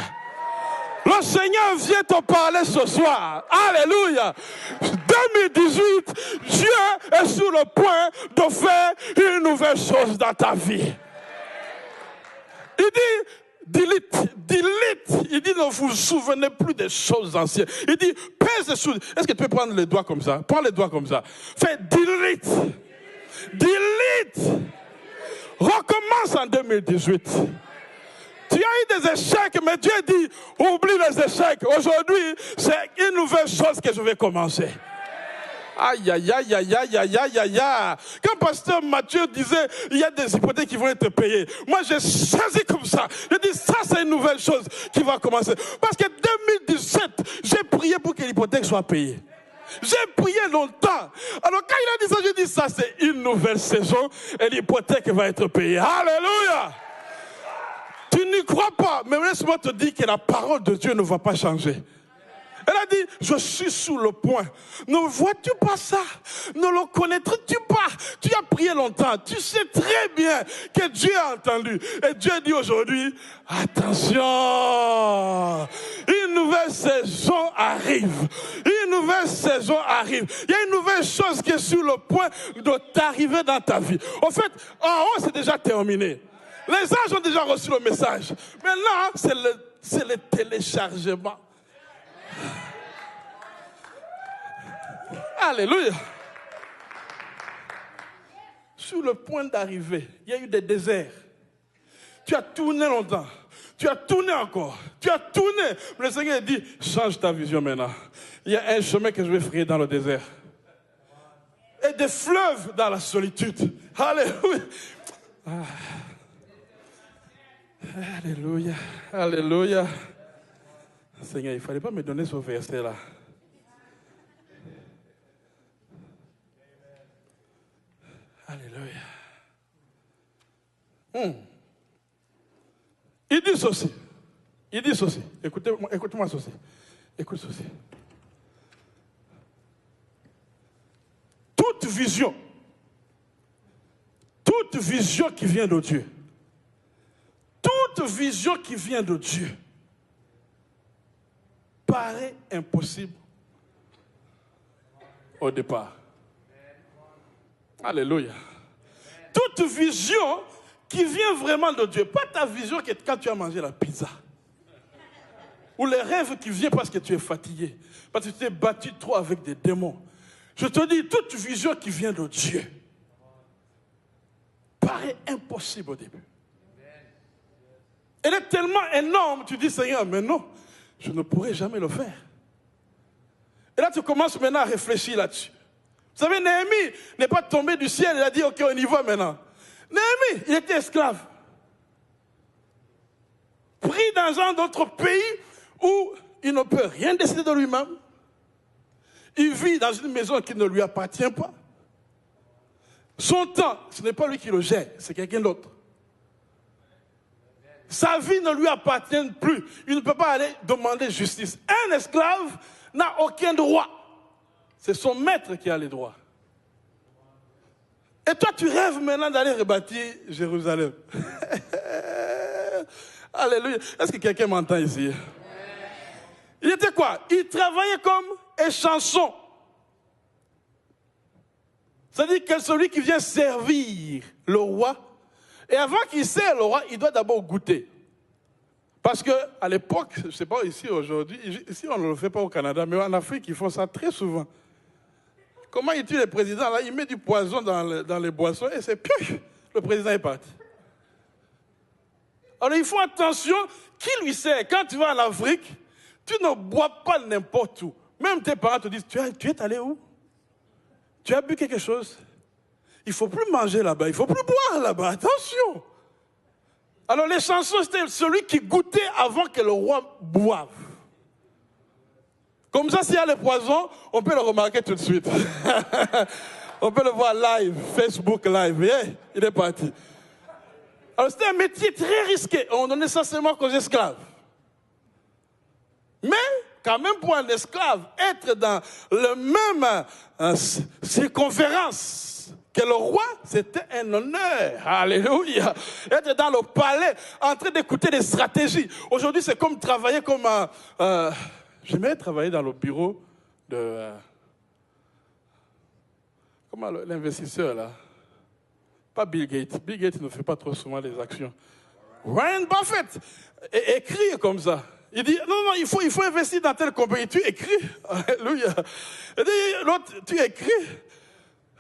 Le Seigneur vient te parler ce soir. Alléluia. 2018, Dieu est sur le point de faire une nouvelle chose dans ta vie. Il dit, delete. Il dit, ne vous souvenez plus des choses anciennes. Il dit, pèse sur. Est-ce que tu peux prendre les doigts comme ça? Prends les doigts comme ça. Fais delete. Delete. Recommence en 2018. Tu as eu des échecs, mais Dieu dit, oublie les échecs. Aujourd'hui, c'est une nouvelle chose que je vais commencer. Aïe, aïe, aïe, aïe, aïe, aïe, aïe, aïe, aïe. Quand pasteur Mathieu disait, il y a des hypothèques qui vont être payées. Moi, j'ai choisi comme ça. Je dis, ça, c'est une nouvelle chose qui va commencer. Parce que 2017, j'ai prié pour que l'hypothèque soit payée. J'ai prié longtemps. Alors, quand il a dit ça, j'ai dit, ça, c'est une nouvelle saison et l'hypothèque va être payée. Alléluia. Tu n'y crois pas, mais laisse-moi te dire que la parole de Dieu ne va pas changer. Elle a dit, je suis sous le point. Ne vois-tu pas ça? Ne le connaîtrais-tu pas? Tu as prié longtemps. Tu sais très bien que Dieu a entendu. Et Dieu dit aujourd'hui, attention, une nouvelle saison arrive. Une nouvelle saison arrive. Il y a une nouvelle chose qui est sur le point de t'arriver dans ta vie. En fait, en haut, c'est déjà terminé. Les anges ont déjà reçu le message. Maintenant, c'est le téléchargement. Alléluia. Sur le point d'arriver, il y a eu des déserts. Tu as tourné longtemps. Tu as tourné encore. Tu as tourné. Mais le Seigneur dit, change ta vision maintenant. Il y a un chemin que je vais frayer dans le désert. Et des fleuves dans la solitude. Alléluia. Alléluia. Alléluia. Seigneur, il ne fallait pas me donner ce verset-là. Alléluia. Il dit ceci. Il dit ceci. Écoute-moi ceci. Écoute ceci. Toute vision qui vient de Dieu, toute vision qui vient de Dieu paraît impossible au départ. Alléluia. Toute vision qui vient vraiment de Dieu, pas ta vision que quand tu as mangé la pizza, ou les rêves qui viennent parce que tu es fatigué, parce que tu t'es battu trop avec des démons. Je te dis, toute vision qui vient de Dieu paraît impossible au début. Elle est tellement énorme, tu dis, Seigneur, mais non, je ne pourrai jamais le faire. Et là, tu commences maintenant à réfléchir là-dessus. Vous savez, Néhémie n'est pas tombé du ciel, il a dit, ok, on y va maintenant. Néhémie, il était esclave. Pris dans un autre pays où il ne peut rien décider de lui-même. Il vit dans une maison qui ne lui appartient pas. Son temps, ce n'est pas lui qui le gère, c'est quelqu'un d'autre. Sa vie ne lui appartient plus. Il ne peut pas aller demander justice. Un esclave n'a aucun droit. C'est son maître qui a les droits. Et toi, tu rêves maintenant d'aller rebâtir Jérusalem. Alléluia. Est-ce que quelqu'un m'entend ici? Il était quoi? Il travaillait comme échanson. C'est-à-dire que celui qui vient servir le roi, et avant qu'il sert le roi, il doit d'abord goûter. Parce qu'à l'époque, je ne sais pas ici aujourd'hui, ici on ne le fait pas au Canada, mais en Afrique, ils font ça très souvent. Comment il tue le président là? Il met du poison dans les boissons et c'est piou, le président est parti. Alors il faut attention, qui lui sert? Quand tu vas en Afrique, tu ne bois pas n'importe où. Même tes parents te disent, tu es allé où? Tu as bu quelque chose? Il ne faut plus manger là-bas, il ne faut plus boire là-bas, attention. Alors les chansons, c'était celui qui goûtait avant que le roi boive. Comme ça, s'il y a le poison, on peut le remarquer tout de suite. On peut le voir live, Facebook live. Yeah, il est parti. Alors c'était un métier très risqué. On donnait ça seulement qu'aux esclaves. Mais, quand même pour un esclave, être dans le même circonférence que le roi, c'était un honneur. Alléluia. Être dans le palais, en train d'écouter des stratégies. Aujourd'hui, c'est comme travailler comme j'aimais travailler dans le bureau de... comment l'investisseur là? Pas Bill Gates. Bill Gates ne fait pas trop souvent les actions. Warren Buffett écrit comme ça. Il dit, non, il faut investir dans telle compagnie. Tu écris. Alléluia. Il dit, l'autre, tu écris.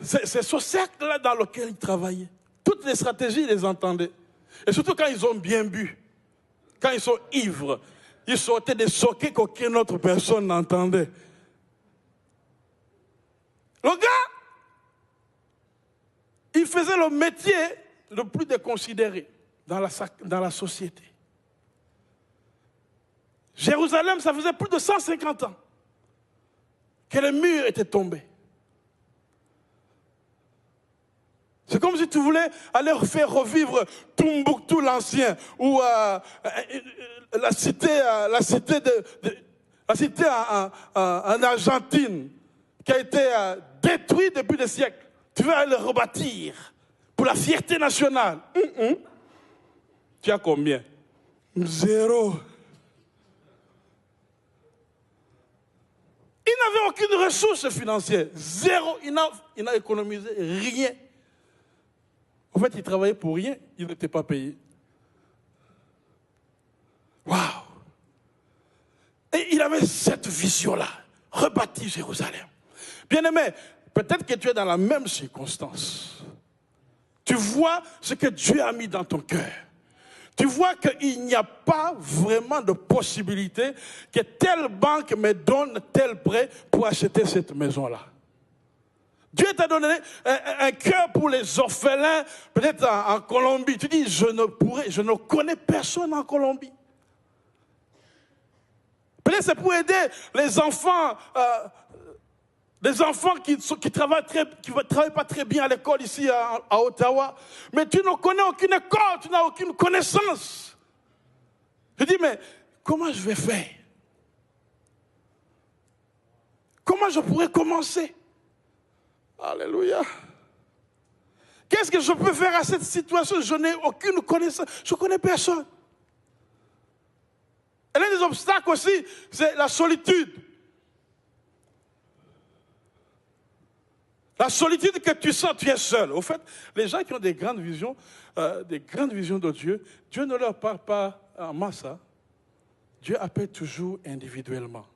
C'est ce cercle-là dans lequel ils travaillaient. Toutes les stratégies, ils les entendaient. Et surtout quand ils ont bien bu, quand ils sont ivres, ils sortaient des sockets qu'aucune autre personne n'entendait. Le gars, il faisait le métier le plus déconsidéré dans la société. Jérusalem, ça faisait plus de 150 ans que les murs étaient tombés. C'est comme si tu voulais aller faire revivre Tombouctou l'ancien ou la cité en Argentine qui a été détruite depuis des siècles. Tu veux aller le rebâtir pour la fierté nationale. Tu as combien? 0. Il n'avait aucune ressource financière. 0. Il n'a économisé rien. En fait, il travaillait pour rien. Il n'était pas payé. Waouh! Et il avait cette vision-là. Rebâtir Jérusalem. Bien-aimé, peut-être que tu es dans la même circonstance. Tu vois ce que Dieu a mis dans ton cœur. Tu vois qu'il n'y a pas vraiment de possibilité que telle banque me donne tel prêt pour acheter cette maison-là. Dieu t'a donné un cœur pour les orphelins, peut-être en Colombie. Tu dis, je ne connais personne en Colombie. Peut-être c'est pour aider les enfants qui ne travaillent pas très bien à l'école ici à Ottawa. Mais tu ne connais aucune école, tu n'as aucune connaissance. Je dis, mais comment je vais faire? Comment je pourrais commencer? Alléluia. Qu'est-ce que je peux faire à cette situation? Je n'ai aucune connaissance. Je ne connais personne. Et l'un des obstacles aussi, c'est la solitude. La solitude que tu sens, tu es seul. Au fait, les gens qui ont des grandes visions de Dieu, Dieu ne leur parle pas en masse. Dieu appelle toujours individuellement.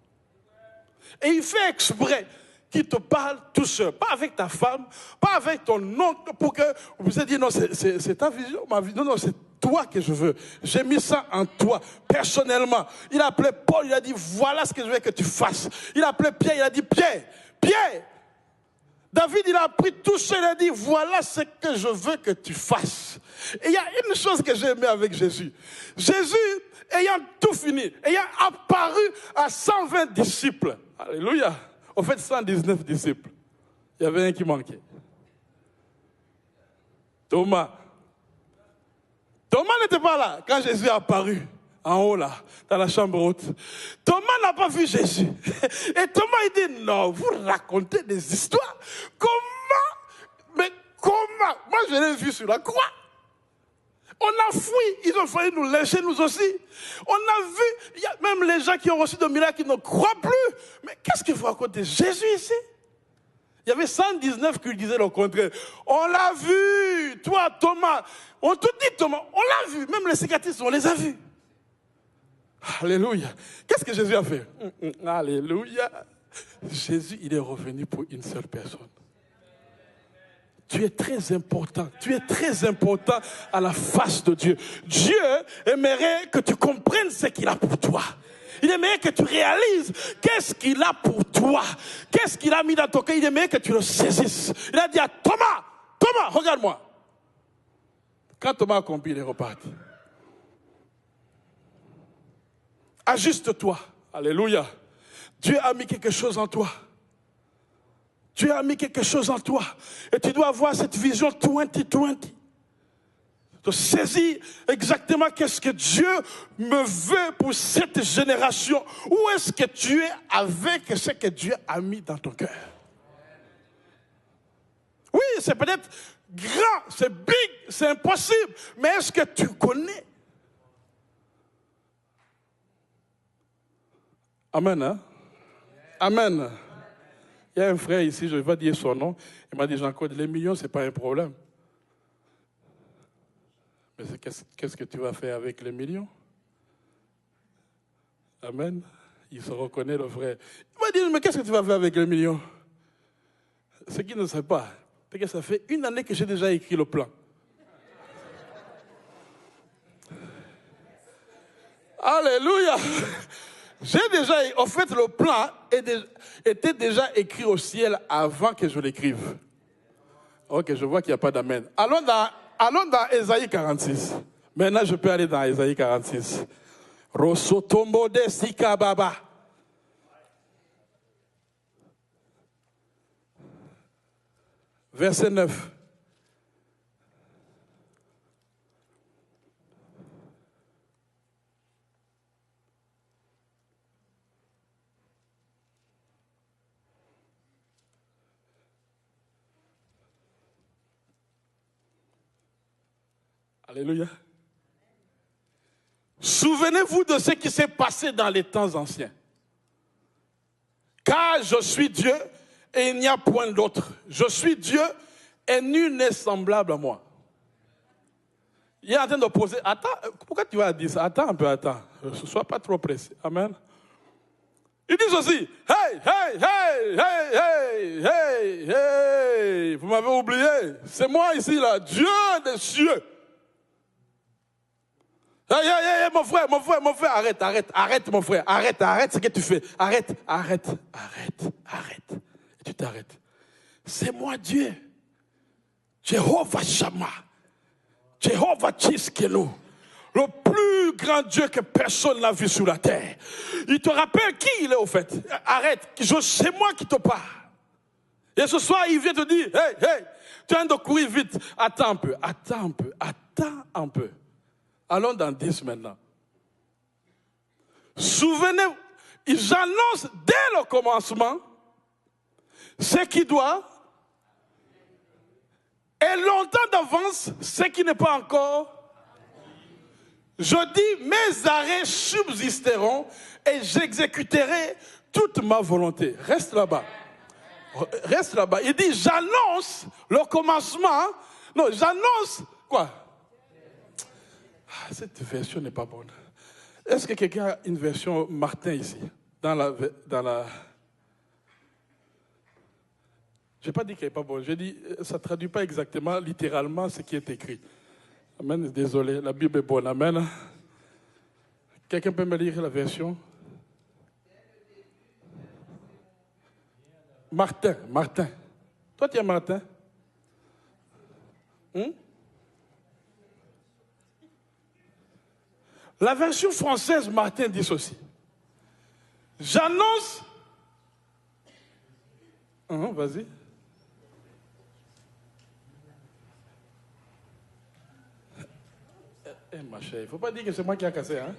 Et il fait exprès qu'il te parle tout seul. Pas avec ta femme, pas avec ton oncle, pour que vous ayez dit non, c'est ta vision, ma vision. Non, c'est toi que je veux. J'ai mis ça en toi, personnellement. Il a appelé Paul, il a dit, voilà ce que je veux que tu fasses. Il a appelé Pierre, il a dit, Pierre. David, il a appris tout seul, il a dit, voilà ce que je veux que tu fasses. Et il y a une chose que j'ai aimée avec Jésus. Jésus, ayant tout fini, ayant apparu à 120 disciples. Alléluia. En fait, 119 disciples. Il y avait un qui manquait. Thomas. Thomas n'était pas là quand Jésus est apparu. En haut là, dans la chambre haute. Thomas n'a pas vu Jésus. Et Thomas, il dit, non, vous racontez des histoires. Comment? Mais comment? Moi, je l'ai vu sur la croix. On a fui, ils ont failli nous lyncher, nous aussi. On a vu, il y a même les gens qui ont reçu de miracles qui ne croient plus. Mais qu'est-ce qu'il faut raconter? Jésus ici? Il y avait 119 qui disaient le contraire. On l'a vu, toi Thomas. On te dit Thomas, on l'a vu. Même les cicatrices, on les a vues. Alléluia. Qu'est-ce que Jésus a fait? Alléluia. Jésus, il est revenu pour une seule personne. Tu es très important. Tu es très important à la face de Dieu. Dieu aimerait que tu comprennes ce qu'il a pour toi. Il aimerait que tu réalises qu'est-ce qu'il a pour toi. Qu'est-ce qu'il a mis dans ton cœur. Il aimerait que tu le saisisses. Il a dit à Thomas, Thomas, regarde-moi. Quand Thomas a compris, il est reparti. Ajuste-toi. Alléluia. Dieu a mis quelque chose en toi. Dieu a mis quelque chose en toi. Et tu dois avoir cette vision 2020. De saisir exactement qu'est-ce que Dieu me veut pour cette génération. Où est-ce que tu es avec ce que Dieu a mis dans ton cœur? Oui, c'est peut-être grand, c'est big, c'est impossible. Mais est-ce que tu connais? Amen, hein? Amen. Il y a un frère ici, je ne vais pas dire son nom. Il m'a dit, Jean-Claude, les millions, ce n'est pas un problème. Mais qu'est-ce que tu vas faire avec les millions? Amen. Il se reconnaît, le frère. Il m'a dit, mais qu'est-ce que tu vas faire avec les millions? Ce qu'il ne sait pas, Parce que ça fait 1 année que j'ai déjà écrit le plan. Alléluia. En fait, le plan était déjà écrit au ciel avant que je l'écrive. Ok, je vois qu'il n'y a pas d'amen. Allons dans Ésaïe 46. Maintenant, je peux aller dans Ésaïe 46. Rosotombo de Sikababa. Verset 9. Alléluia. Souvenez-vous de ce qui s'est passé dans les temps anciens. Car je suis Dieu et il n'y a point d'autre. Je suis Dieu et nul n'est semblable à moi. Il est en train de poser. Attends, pourquoi tu vas dire ça? Attends un peu, attends. Ne sois pas trop pressé. Amen. Ils disent aussi, hey, hey, hey, hey, hey, hey, hey. Vous m'avez oublié. C'est moi ici, là, Dieu des cieux. Hey, hey, hey, mon frère, arrête, mon frère, arrête ce que tu fais. Arrête. Et tu t'arrêtes. C'est moi Dieu. Jéhovah Shammah. Jéhovah Tchiskelu. Le plus grand Dieu que personne n'a vu sur la terre. Il te rappelle qui il est au fait. Arrête, c'est moi qui te parle. Et ce soir, il vient te dire, hey, tu viens de courir vite. Attends un peu. Allons dans 10 maintenant. Souvenez-vous, ils annoncent dès le commencement ce qui doit, et longtemps d'avance ce qui n'est pas encore. Je dis, mes arrêts subsisteront et j'exécuterai toute ma volonté. Reste là-bas. Il dit, j'annonce le commencement. Non, j'annonce quoi? Cette version n'est pas bonne. Est-ce que quelqu'un a une version Martin ici? Dans la... Je n'ai pas dit qu'elle n'est pas bonne. J'ai dit, ça ne traduit pas exactement, littéralement, ce qui est écrit. Amen, désolé, la Bible est bonne. Amen. Quelqu'un peut me lire la version? Martin. Toi, tu es Martin? La version française, Martin dit ceci. J'annonce... vas-y. Ma chère, il ne faut pas dire que c'est moi qui ai cassé, hein?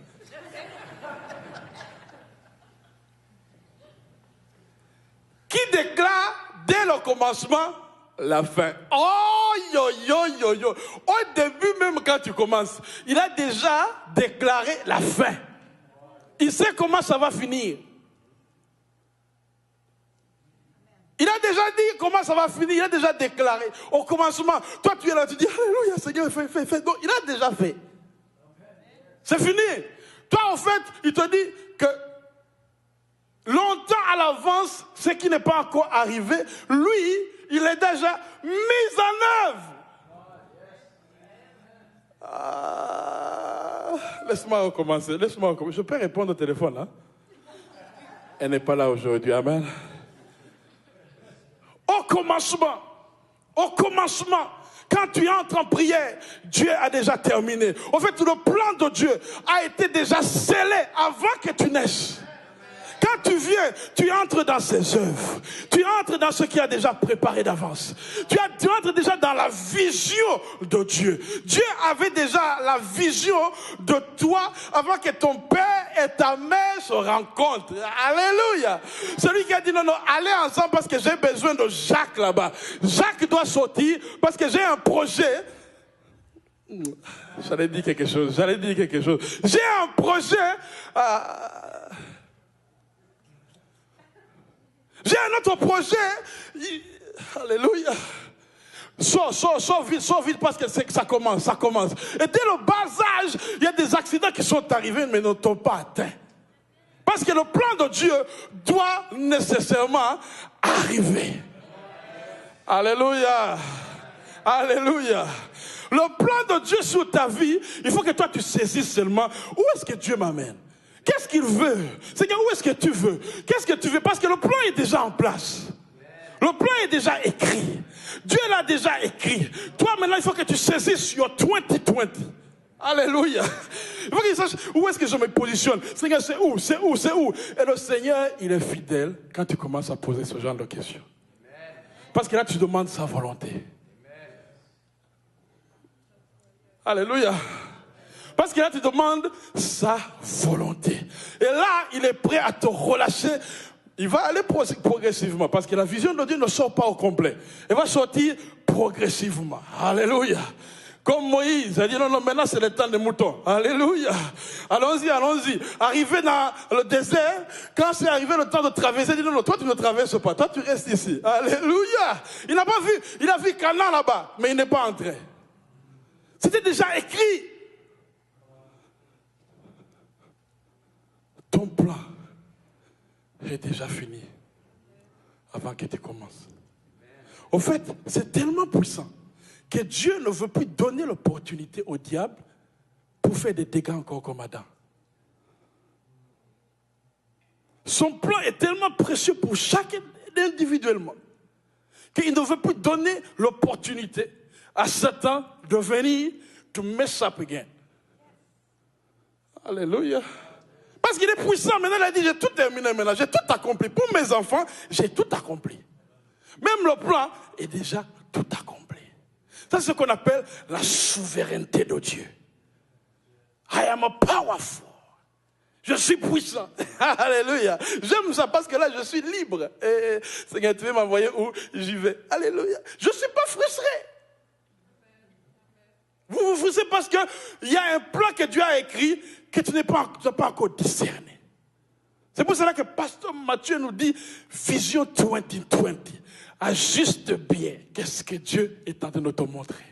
Qui déclare dès le commencement la fin. Oh, yo. Au début, même quand tu commences, il a déjà déclaré la fin. Il sait comment ça va finir. Il a déjà dit comment ça va finir. Il a déjà déclaré. Au commencement, toi tu es là, tu dis, Alléluia, Seigneur, fais. Donc, il a déjà fait. C'est fini. Toi, en fait, il te dit que longtemps à l'avance, ce qui n'est pas encore arrivé, lui, il est déjà mis en œuvre. Laisse-moi recommencer. Je peux répondre au téléphone, hein? Elle n'est pas là aujourd'hui. Amen. Au commencement, quand tu entres en prière, Dieu a déjà terminé. En fait, le plan de Dieu a été déjà scellé avant que tu naisses. Quand tu viens, tu entres dans ses œuvres. Tu entres dans ce qu'il a déjà préparé d'avance. Tu entres déjà dans la vision de Dieu. Dieu avait déjà la vision de toi avant que ton père et ta mère se rencontrent. Alléluia. Celui qui a dit non, allez ensemble parce que j'ai besoin de Jacques là-bas. Jacques doit sortir parce que j'ai un projet. J'allais dire quelque chose. J'ai un projet. J'ai un autre projet. Alléluia. Sors vite parce que ça commence. Et dès le bas âge, il y a des accidents qui sont arrivés mais ne t'ont pas atteint. Parce que le plan de Dieu doit nécessairement arriver. Alléluia. Alléluia. Le plan de Dieu sur ta vie, il faut que toi tu saisisses seulement où est-ce que Dieu m'amène. Qu'est-ce qu'il veut? Seigneur, où est-ce que tu veux? Qu'est-ce que tu veux? Parce que le plan est déjà en place. Le plan est déjà écrit. Dieu l'a déjà écrit. Toi, maintenant, il faut que tu saisisses your 2020. Alléluia. Il faut qu'il sache où est-ce que je me positionne. Seigneur, c'est où? C'est où? C'est où? Et le Seigneur, il est fidèle quand tu commences à poser ce genre de questions. Parce que là, tu demandes sa volonté. Alléluia. Parce que là, tu demandes sa volonté. Et là, il est prêt à te relâcher. Il va aller progressivement. Parce que la vision de Dieu ne sort pas au complet. Elle va sortir progressivement. Alléluia. Comme Moïse a dit, non, maintenant c'est le temps des moutons. Alléluia. Allons-y, allons-y. Arrivé dans le désert, quand c'est arrivé le temps de traverser, il dit, non, toi tu ne traverses pas. Toi tu restes ici. Alléluia. Il n'a pas vu. Il a vu Canaan là-bas, mais il n'est pas entré. C'était déjà écrit. Ton plan est déjà fini avant que tu commences. Au fait, c'est tellement puissant que Dieu ne veut plus donner l'opportunité au diable pour faire des dégâts encore comme Adam. Son plan est tellement précieux pour chacun individuellement qu'il ne veut plus donner l'opportunité à Satan de venir to mess up again. Alléluia. Parce qu'il est puissant. Maintenant, il a dit, j'ai tout terminé maintenant. J'ai tout accompli. Pour mes enfants, j'ai tout accompli. Même le plan est déjà tout accompli. Ça, c'est ce qu'on appelle la souveraineté de Dieu. I am a powerful. Je suis puissant. Alléluia. J'aime ça parce que là, je suis libre. Et Seigneur, tu veux m'envoyer où j'y vais. Alléluia. Je ne suis pas frustré. Vous frustrez parce qu'il y a un plan que Dieu a écrit que tu n'as pas encore discerné. C'est pour cela que Pasteur Mathieu nous dit Vision 2020. Ajuste bien qu'est-ce que Dieu est en train de te montrer.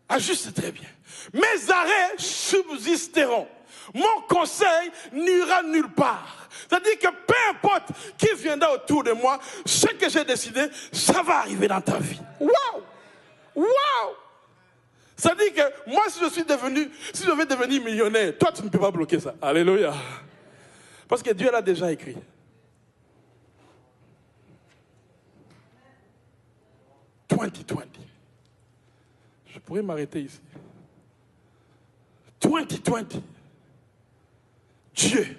Ajuste très bien. Mes arrêts subsisteront. Mon conseil n'ira nulle part. C'est-à-dire que peu importe qui viendra autour de moi, ce que j'ai décidé, ça va arriver dans ta vie. Waouh! Waouh! C'est-à-dire que moi, si je vais devenir millionnaire, toi, tu ne peux pas bloquer ça. Alléluia. Parce que Dieu l'a déjà écrit. Je pourrais m'arrêter ici. 2020. Dieu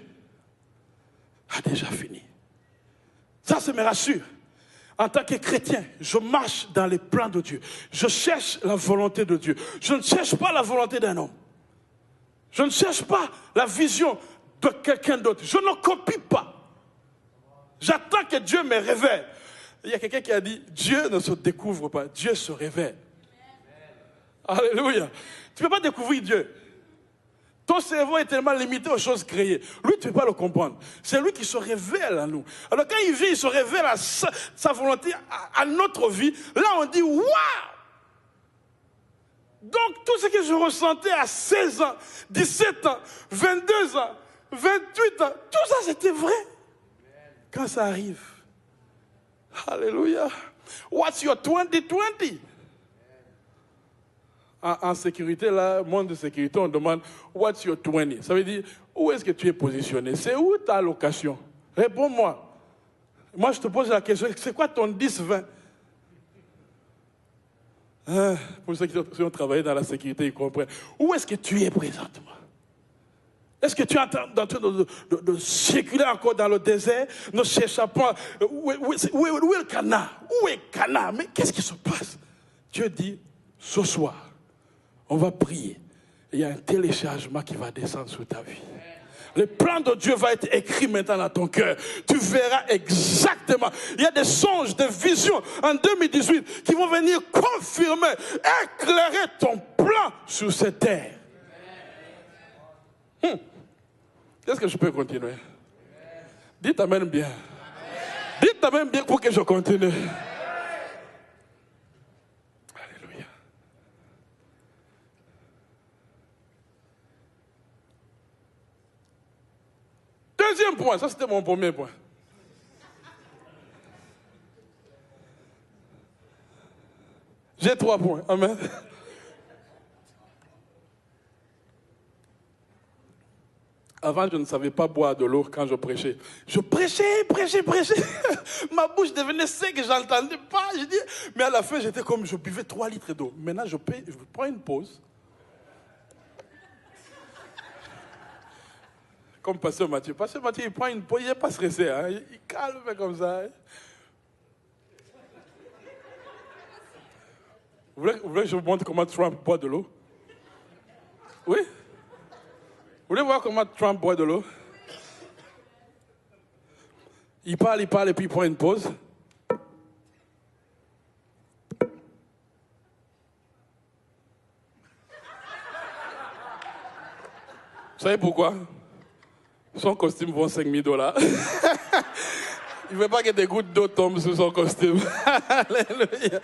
a déjà fini. Ça me rassure. En tant que chrétien, je marche dans les plans de Dieu. Je cherche la volonté de Dieu. Je ne cherche pas la volonté d'un homme. Je ne cherche pas la vision de quelqu'un d'autre. Je ne copie pas. J'attends que Dieu me révèle. Il y a quelqu'un qui a dit, Dieu ne se découvre pas, Dieu se révèle. Alléluia. Tu ne peux pas découvrir Dieu. Ton cerveau est tellement limité aux choses créées. Lui, tu ne peux pas le comprendre. C'est lui qui se révèle à nous. Alors quand il vient, il se révèle à sa volonté, à notre vie. Là, on dit, waouh! Donc, tout ce que je ressentais à 16 ans, 17 ans, 22 ans, 28 ans, tout ça, c'était vrai. Quand ça arrive. Alléluia. What's your 2020? En sécurité, là, monde de sécurité, on demande what's your 20? Ça veut dire, où est-ce que tu es positionné? C'est où ta location? Réponds-moi. Moi, je te pose la question, c'est quoi ton 10-20? Pour ceux qui ont travaillé dans la sécurité, ils comprennent. Où est-ce que tu es présentement? Est-ce que tu es en train de circuler encore dans le désert, ne cherchant pas où est le Canaan? Où est Canaan? Mais qu'est-ce qui se passe? Dieu dit, ce soir, on va prier. Il y a un téléchargement qui va descendre sur ta vie. Le plan de Dieu va être écrit maintenant dans ton cœur. Tu verras exactement. Il y a des songes, des visions en 2018 qui vont venir confirmer, éclairer ton plan sur cette terre. Est-ce que je peux continuer? Dites amen bien. Dites amen bien pour que je continue. Alléluia. Deuxième point, ça c'était mon premier point. J'ai 3 points. Amen. Avant, je ne savais pas boire de l'eau quand je prêchais. Je prêchais. Ma bouche devenait sec, je n'entendais pas. Je dis, mais à la fin, j'étais comme, je buvais 3 litres d'eau. Maintenant, je prends une pause. Comme Pasteur Mathieu. Pasteur Mathieu, il prend une pause, il n'est pas stressé. Hein. Il calme comme ça. Hein. Vous voulez que je vous montre comment Trump boit de l'eau? Oui? Vous voulez voir comment Trump boit de l'eau? Il parle, et puis il prend une pause. Vous savez pourquoi? Son costume vaut $5,000. Il ne veut pas que des gouttes d'eau tombent sur son costume. Alléluia.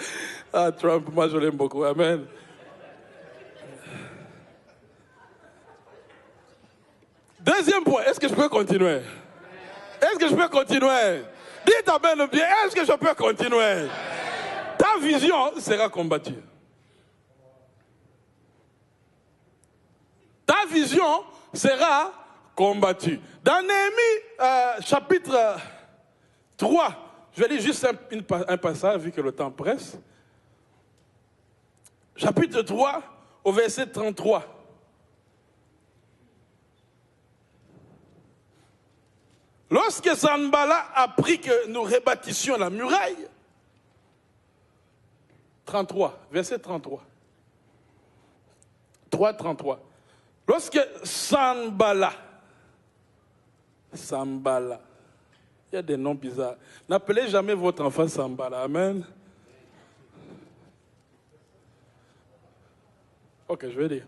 Ah, Trump, moi je l'aime beaucoup. Amen. Deuxième point, est-ce que je peux continuer? Est-ce que je peux continuer? Dites amen bien, est-ce que je peux continuer? Ta vision sera combattue. Ta vision sera combattue. Dans Néhémie, chapitre 3, je vais lire juste un passage, vu que le temps presse. Chapitre 3, au verset 33. Lorsque Sanballat apprit que nous rebâtissions la muraille, 33, verset 33. 3, 33. Lorsque Sanballat, il y a des noms bizarres. N'appelez jamais votre enfant Sanballat. Amen. Ok, je vais dire.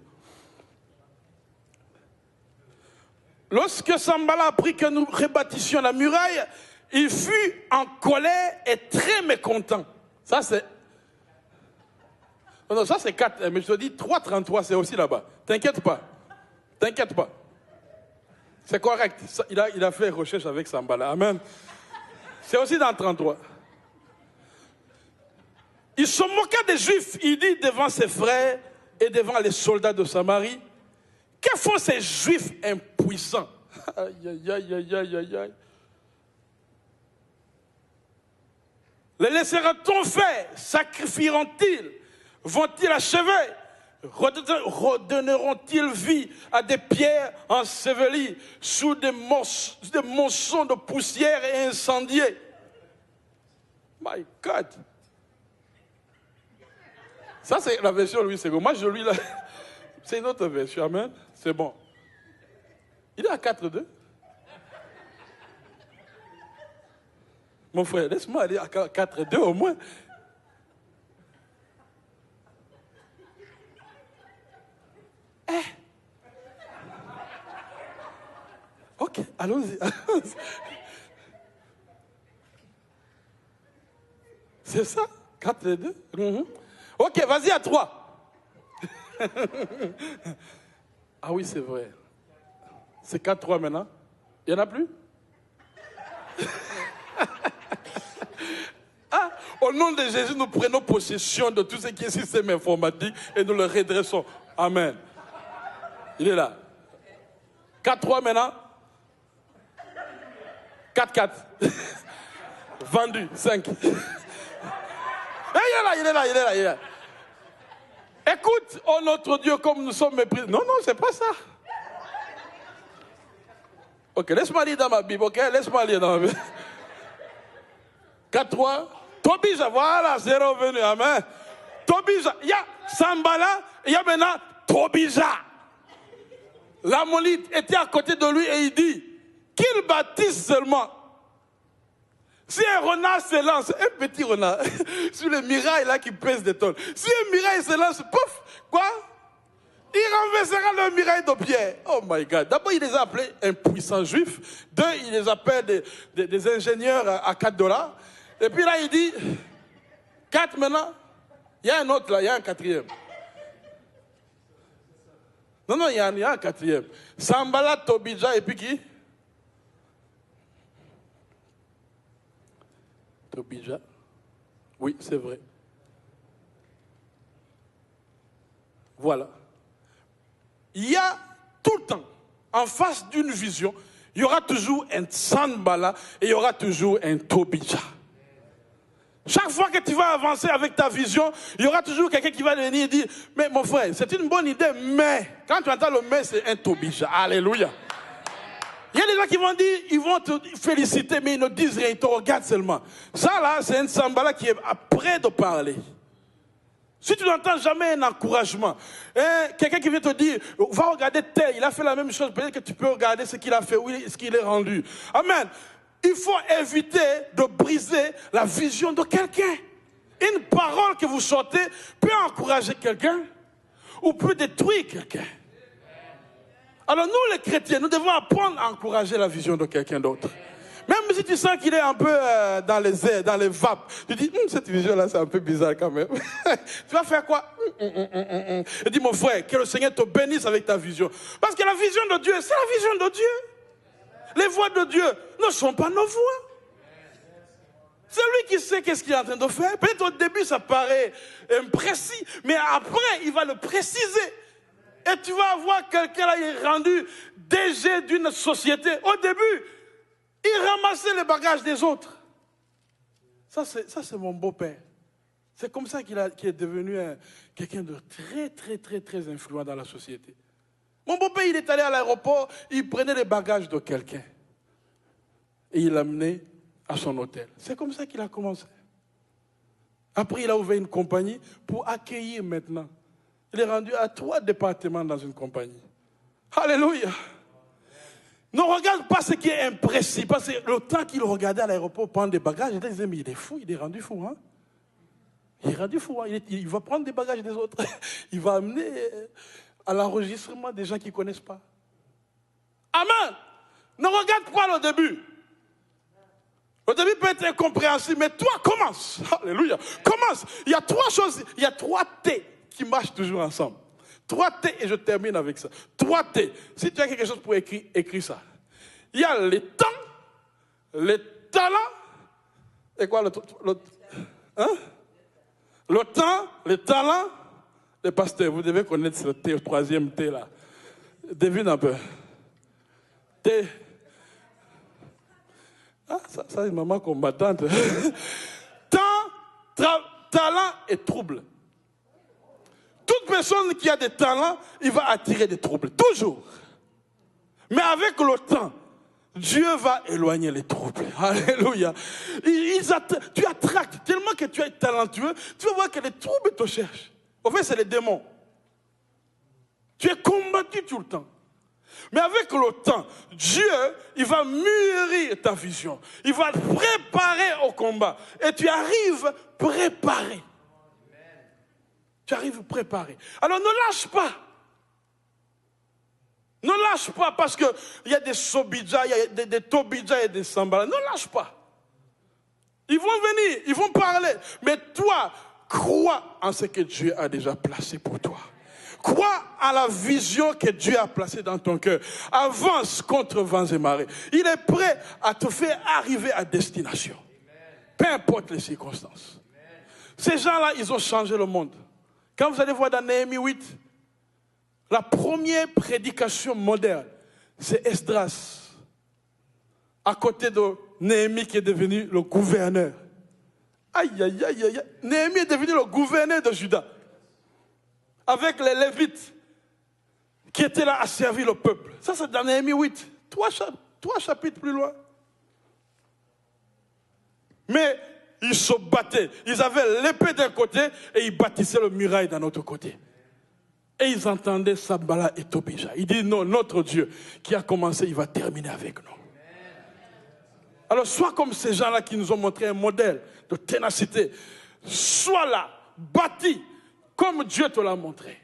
Lorsque Sanballat apprit que nous rebâtissions la muraille, il fut en colère et très mécontent. Ça c'est... Non, ça c'est 4, mais je te dis 3,33, c'est aussi là-bas. T'inquiète pas. C'est correct. Il a fait recherche avec Sanballat. Amen. C'est aussi dans 33. Il se moqua des Juifs. Il dit devant ses frères et devant les soldats de Samarie, que font ces Juifs impuissants? Aïe, aïe, aïe, aïe, aïe, aïe. Les laisseront-on faire? Sacrifieront-ils? Vont-ils achever? Redonneront-ils vie à des pierres ensevelies sous des monceaux de poussière et incendiées? My God! Ça, c'est la version Louis II. Moi, je lis là. C'est une autre version. Amen. C'est bon. Il est à 4,2. Mon frère, laisse-moi aller à 4,2 au moins. Ok, allons-y. C'est ça? 4,2. Ok, vas-y à 3. Ah oui, c'est vrai. C'est 4-3 maintenant. Il n'y en a plus? Ah, au nom de Jésus, nous prenons possession de tout ce qui est système informatique et nous le redressons. Amen. Il est là. 4-3 maintenant. 4-4. Vendu. 5. Il est là. Écoute, oh notre Dieu, comme nous sommes méprisés. Non, c'est pas ça. Ok, laisse-moi lire dans ma Bible, ok? Laisse-moi lire dans ma Bible. 4-3. Tobija, voilà, c'est revenu, amen. Tobija, il y a Sanballat, il y a maintenant Tobija. L'Ammonite était à côté de lui et il dit, qu'il bâtisse seulement. Si un renard se lance, un petit renard, sur les murailles là qui pèsent des tonnes, si un muraille se lance, pouf, quoi? Il renversera le muraille de pierre. Oh my God. D'abord, il les a appelés impuissants juifs. 2, il les appelle des ingénieurs à $4. Et puis là, il dit, 4 maintenant. Il y a un autre là, il y a un 4e. Non, il y a un 4e. Sanballat, Tobija, et puis qui? Tobija. Oui, c'est vrai. Voilà. Il y a tout le temps, en face d'une vision, il y aura toujours un Sanballat et il y aura toujours un Tobija. Chaque fois que tu vas avancer avec ta vision, il y aura toujours quelqu'un qui va venir et dire, mais mon frère, c'est une bonne idée, mais, quand tu entends le mais, c'est un Tobija. Alléluia. Il y a des gens qui vont dire, ils vont te féliciter, mais ils ne disent rien, ils te regardent seulement. Ça là, c'est un Sanballat qui est prêt de parler. Si tu n'entends jamais un encouragement, quelqu'un qui vient te dire, va regarder tel, il a fait la même chose, peut-être que tu peux regarder ce qu'il a fait, oui, ce qu'il est rendu. Amen. Il faut éviter de briser la vision de quelqu'un. Une parole que vous sortez peut encourager quelqu'un ou peut détruire quelqu'un. Alors nous les chrétiens, nous devons apprendre à encourager la vision de quelqu'un d'autre. Même si tu sens qu'il est un peu dans les airs, dans les vapes, tu dis, cette vision-là, c'est un peu bizarre quand même. Tu vas faire quoi? Et dis, mon frère, que le Seigneur te bénisse avec ta vision. Parce que la vision de Dieu, c'est la vision de Dieu. Les voix de Dieu ne sont pas nos voix. C'est lui qui sait qu'est-ce qu'il est en train de faire. Peut-être au début, ça paraît imprécis, mais après, il va le préciser. Et tu vas voir quelqu'un là, il est rendu DG d'une société. Au début, il ramassait les bagages des autres. Ça, c'est mon beau-père. C'est comme ça qu'il est devenu quelqu'un de très, très, très, très influent dans la société. Mon beau-père, il est allé à l'aéroport, il prenait les bagages de quelqu'un. Et il l'amenait à son hôtel. C'est comme ça qu'il a commencé. Après, il a ouvert une compagnie pour accueillir maintenant. Il est rendu à 3 départements dans une compagnie. Alléluia. Ne regarde pas ce qui est imprécis. Parce que le temps qu'il regardait à l'aéroport prendre des bagages, il disait, mais il est fou, il est rendu fou. Hein? Il est rendu fou. Hein? Il va prendre des bagages des autres. Il va amener à l'enregistrement des gens qui ne connaissent pas. Amen. Ne regarde pas le début. Le début peut être incompréhensible, mais toi, commence. Alléluia. Commence. Il y a 3 choses, il y a 3 T qui marchent toujours ensemble. 3 T, et je termine avec ça. 3 T. Si tu as quelque chose pour écrire, écris ça. Il y a les temps, les talents, et quoi hein? Le temps, les talents, les pasteurs. Vous devez connaître le T, le 3e T là. Devine un peu. T. Ah, ça c'est une maman combattante. Talent et trouble. Toute personne qui a des talents, il va attirer des troubles. Toujours. Mais avec le temps, Dieu va éloigner les troubles. Alléluia. Tu attractes tellement que tu es talentueux, tu vas voir que les troubles te cherchent. En fait, c'est les démons. Tu es combattu tout le temps. Mais avec le temps, Dieu, il va mûrir ta vision. Il va te préparer au combat. Et tu arrives préparé. Tu arrives préparé. Alors ne lâche pas. Ne lâche pas parce qu'il y a des Sobidja, il y a des Tobidja et des Sanballat. Ne lâche pas. Ils vont venir, ils vont parler. Mais toi, crois en ce que Dieu a déjà placé pour toi. Crois à la vision que Dieu a placée dans ton cœur. Avance contre vents et marées. Il est prêt à te faire arriver à destination. Peu importe les circonstances. Ces gens-là, ils ont changé le monde. Quand vous allez voir dans Néhémie 8, la première prédication moderne, c'est Esdras. À côté de Néhémie qui est devenu le gouverneur. Aïe, aïe, aïe, aïe. Néhémie est devenu le gouverneur de Juda. Avec les Lévites qui étaient là à servir le peuple. Ça, c'est dans Néhémie 8. 3 chapitres plus loin. Mais ils se battaient. Ils avaient l'épée d'un côté et ils bâtissaient le muraille d'un autre côté. Et ils entendaient Sanballat et Tobija. Ils disent non, notre Dieu qui a commencé, il va terminer avec nous. Alors sois comme ces gens-là qui nous ont montré un modèle de ténacité. Sois là, bâti comme Dieu te l'a montré.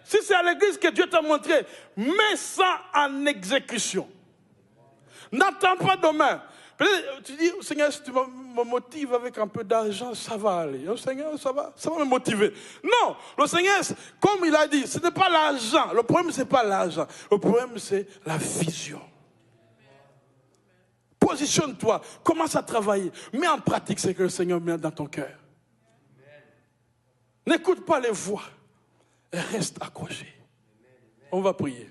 Si c'est à l'église que Dieu t'a montré, mets ça en exécution. N'attends pas demain. Peut-être tu dis, Seigneur, si tu me motives avec un peu d'argent, ça va aller. Seigneur, ça va me motiver. Non, le Seigneur, comme il a dit, ce n'est pas l'argent. Le problème, ce n'est pas l'argent. Le problème, c'est la vision. Positionne-toi, commence à travailler. Mets en pratique ce que le Seigneur met dans ton cœur. N'écoute pas les voix. et reste accroché. On va prier.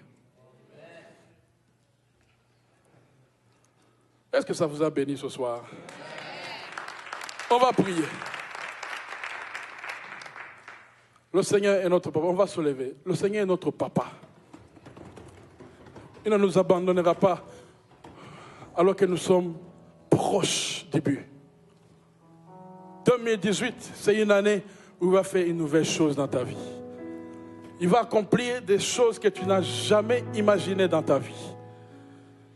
Est-ce que ça vous a béni ce soir? On va prier. Le Seigneur est notre papa. On va se lever. Le Seigneur est notre papa. Il ne nous abandonnera pas alors que nous sommes proches du but. 2018, c'est une année où il va faire une nouvelle chose dans ta vie. Il va accomplir des choses que tu n'as jamais imaginées dans ta vie.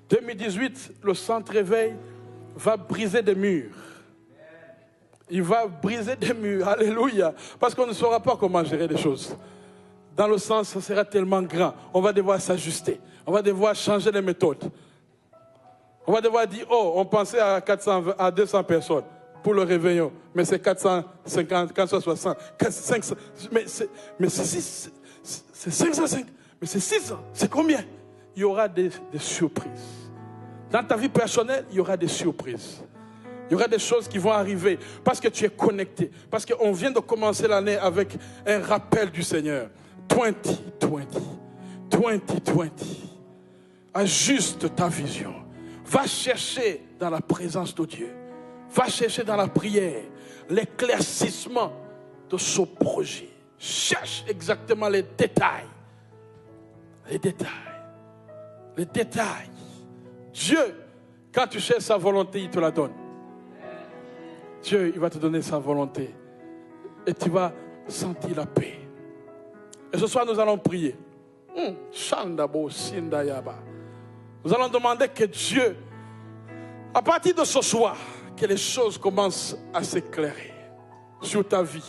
2018, le centre réveil va briser des murs. Il va briser des murs. Alléluia. Parce qu'on ne saura pas comment gérer les choses. Dans le sens, ça sera tellement grand. On va devoir s'ajuster. On va devoir changer les méthodes. On va devoir dire, oh, on pensait à 200 personnes pour le réveillon. Mais c'est 450, 460, 500. Mais c'est 505. Mais c'est 600. C'est combien? Il y aura des surprises. Dans ta vie personnelle, il y aura des surprises. Il y aura des choses qui vont arriver parce que tu es connecté. Parce qu'on vient de commencer l'année avec un rappel du Seigneur. 2020. Ajuste ta vision. Va chercher dans la présence de Dieu. Va chercher dans la prière l'éclaircissement de ce projet. Cherche exactement les détails. Les détails. Dieu, quand tu cherches sa volonté, il te la donne. Dieu, il va te donner sa volonté. Et tu vas sentir la paix. Et ce soir, nous allons prier. Nous allons demander que Dieu, à partir de ce soir, que les choses commencent à s'éclairer sur ta vie.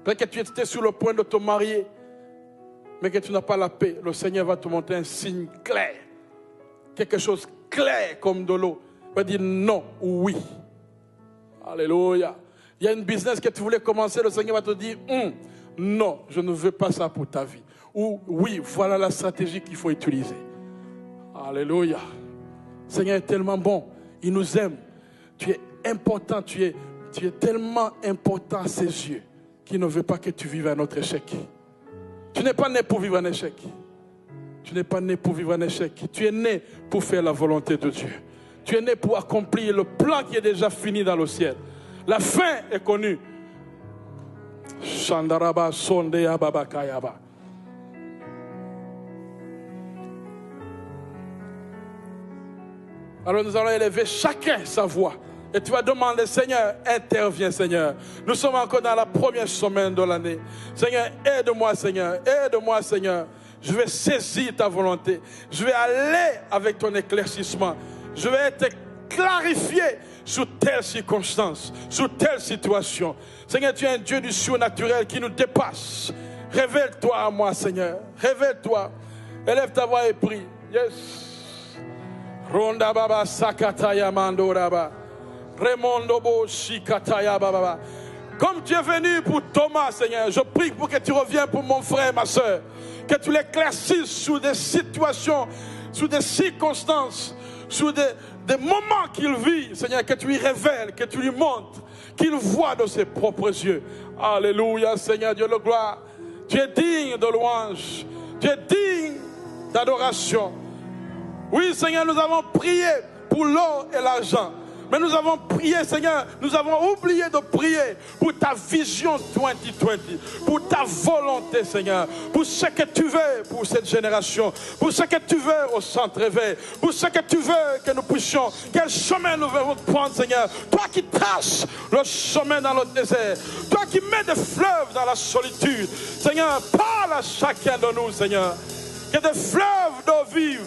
Peut-être que tu étais sur le point de te marier, mais que tu n'as pas la paix. Le Seigneur va te montrer un signe clair. Quelque chose clair comme de l'eau. Il va dire non ou oui. Alléluia. Il y a une business que tu voulais commencer, le Seigneur va te dire non, je ne veux pas ça pour ta vie. Ou oui, voilà la stratégie qu'il faut utiliser. Alléluia. Le Seigneur est tellement bon. Il nous aime. Tu es important. Tu es tellement important à ses yeux qu'il ne veut pas que tu vives un autre échec. Tu n'es pas né pour vivre un échec. Tu n'es pas né pour vivre un échec. Tu es né pour faire la volonté de Dieu. Tu es né pour accomplir le plan qui est déjà fini dans le ciel. La fin est connue. Shandaraba Sondeya Baba Kayaba. Alors nous allons élever chacun sa voix. Et tu vas demander, Seigneur, interviens, Seigneur. Nous sommes encore dans la première semaine de l'année. Seigneur, aide-moi, Seigneur. Aide-moi, Seigneur. Je vais saisir ta volonté. Je vais aller avec ton éclaircissement. Je vais être clarifié sur telle circonstance, sur telle situation. Seigneur, tu es un Dieu du surnaturel qui nous dépasse. Révèle-toi à moi, Seigneur. Révèle-toi. Élève ta voix et prie. Yes. Ronda baba sakataya mandoraba. Remondobo shikataya baba. Comme tu es venu pour Thomas, Seigneur, je prie pour que tu reviennes pour mon frère et ma soeur. Que tu l'éclaircisses sur des situations, sur des circonstances, sur des moments qu'il vit, Seigneur, que tu lui révèles, que tu lui montres, qu'il voit de ses propres yeux. Alléluia, Seigneur Dieu de gloire. Tu es digne de louange. Tu es digne d'adoration. Oui, Seigneur, nous avons prié pour l'or et l'argent. Mais nous avons prié, Seigneur, nous avons oublié de prier pour ta vision 2020, pour ta volonté, Seigneur, pour ce que tu veux pour cette génération, pour ce que tu veux au centre réveil, pour ce que tu veux que nous puissions, quel chemin nous devons prendre, Seigneur. Toi qui traces le chemin dans le désert, toi qui mets des fleuves dans la solitude, Seigneur, parle à chacun de nous, Seigneur, que des fleuves d'eau vive.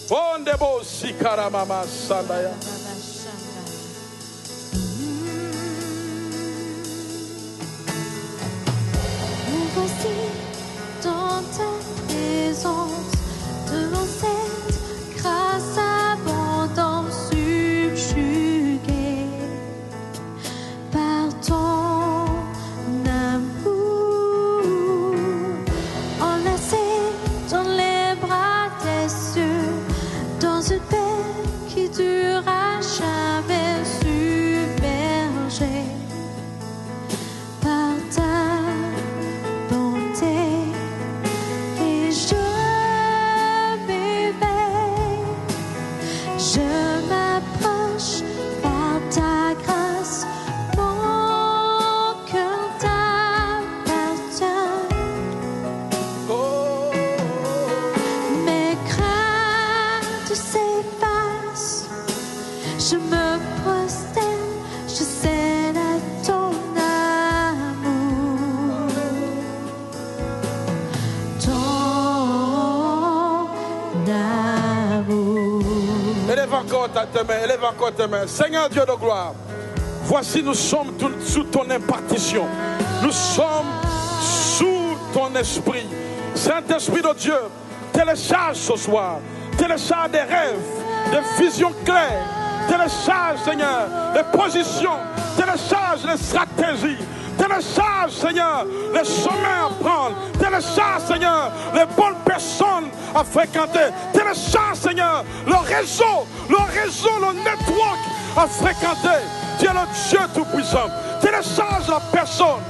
Ondebo sikaramama sandaya. Voici dans ta présence, devant cette grâce abondante subjuguée par ton amour, enlacé dans les bras des cieux, dans une paix qui dure à jamais, submergée par ta bonté. Élève encore tes mains, élève encore tes mains. Seigneur Dieu de gloire, voici nous sommes sous ton impartition. Nous sommes sous ton esprit. Saint-Esprit de Dieu, télécharge ce soir. Télécharge des rêves, des visions claires. Télécharge, Seigneur, les positions. Télécharge les stratégies. Télécharge, Seigneur, les chemins à prendre. Télécharge, Seigneur, les bonnes personnes à fréquenter. Télécharge, Seigneur, le réseau, le network à fréquenter. Tu es le Dieu Tout-Puissant. Télécharge la personne.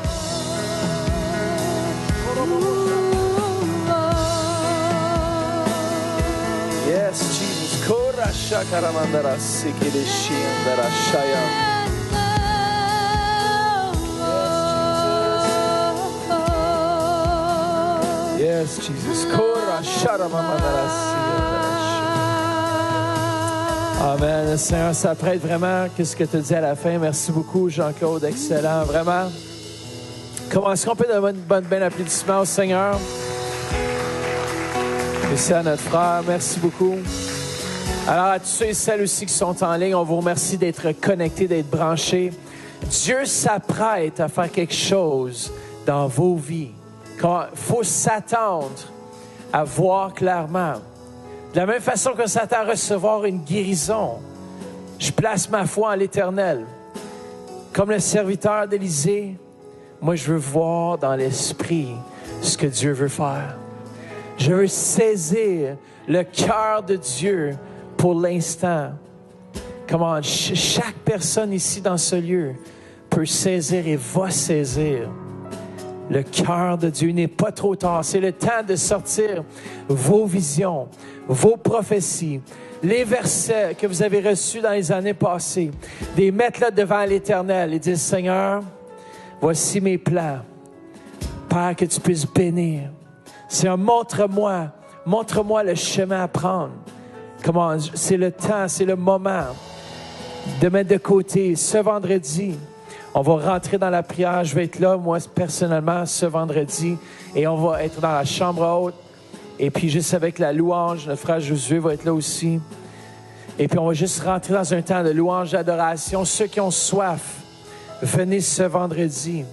Yes, Jesus. Kora shakaramandara sikideshi andara shaya. Yes, Jesus. Kora sharamandara sikideshi. Amen. Le Seigneur s'apprête vraiment. Qu'est-ce que tu dis à la fin? Merci beaucoup, Jean-Claude. Excellent. Vraiment. Comment est-ce qu'on peut donner un bon applaudissement au Seigneur? Merci à notre frère. Merci beaucoup. Alors, à tous ceux et celles aussi qui sont en ligne, on vous remercie d'être connectés, d'être branchés. Dieu s'apprête à faire quelque chose dans vos vies. Il faut s'attendre à voir clairement. De la même façon qu'on s'attend à recevoir une guérison, je place ma foi en l'Éternel. Comme le serviteur d'Élisée, moi, je veux voir dans l'esprit ce que Dieu veut faire. Je veux saisir le cœur de Dieu pour l'instant. Comment chaque personne ici dans ce lieu peut saisir et va saisir le cœur de Dieu. Il n'est pas trop tard. C'est le temps de sortir vos visions, vos prophéties, les versets que vous avez reçus dans les années passées, de les mettre là devant l'Éternel et dire, Seigneur, voici mes plans. Père, que tu puisses bénir. Seigneur, montre-moi le chemin à prendre. Comment, c'est le temps, c'est le moment de mettre de côté. Ce vendredi, on va rentrer dans la prière. Je vais être là, moi, personnellement, ce vendredi. Et on va être dans la chambre haute. Et puis, juste avec la louange, notre frère Josué va être là aussi. Et puis, on va juste rentrer dans un temps de louange, d'adoration. Ceux qui ont soif, venez ce vendredi,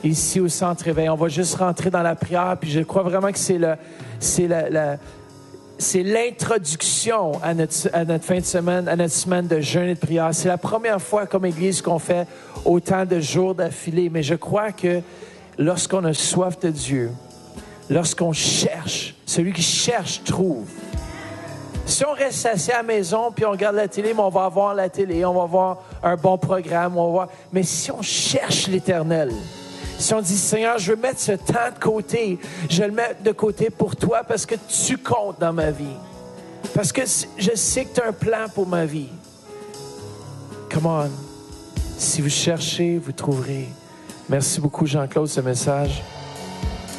ici au Centre Éveil. On va juste rentrer dans la prière. Puis, je crois vraiment que c'est l'introduction à notre fin de semaine, à notre semaine de jeûne et de prière. C'est la première fois comme Église qu'on fait autant de jours d'affilée. Mais je crois que lorsqu'on a soif de Dieu, lorsqu'on cherche, celui qui cherche trouve. Si on reste assis à la maison puis on regarde la télé, mais on va avoir la télé, on va avoir un bon programme, on va voir. Mais si on cherche l'Éternel, si on dit, Seigneur, je veux mettre ce temps de côté, je vais le mettre de côté pour toi parce que tu comptes dans ma vie. Parce que je sais que tu as un plan pour ma vie. Come on. Si vous cherchez, vous trouverez. Merci beaucoup, Jean-Claude, ce message.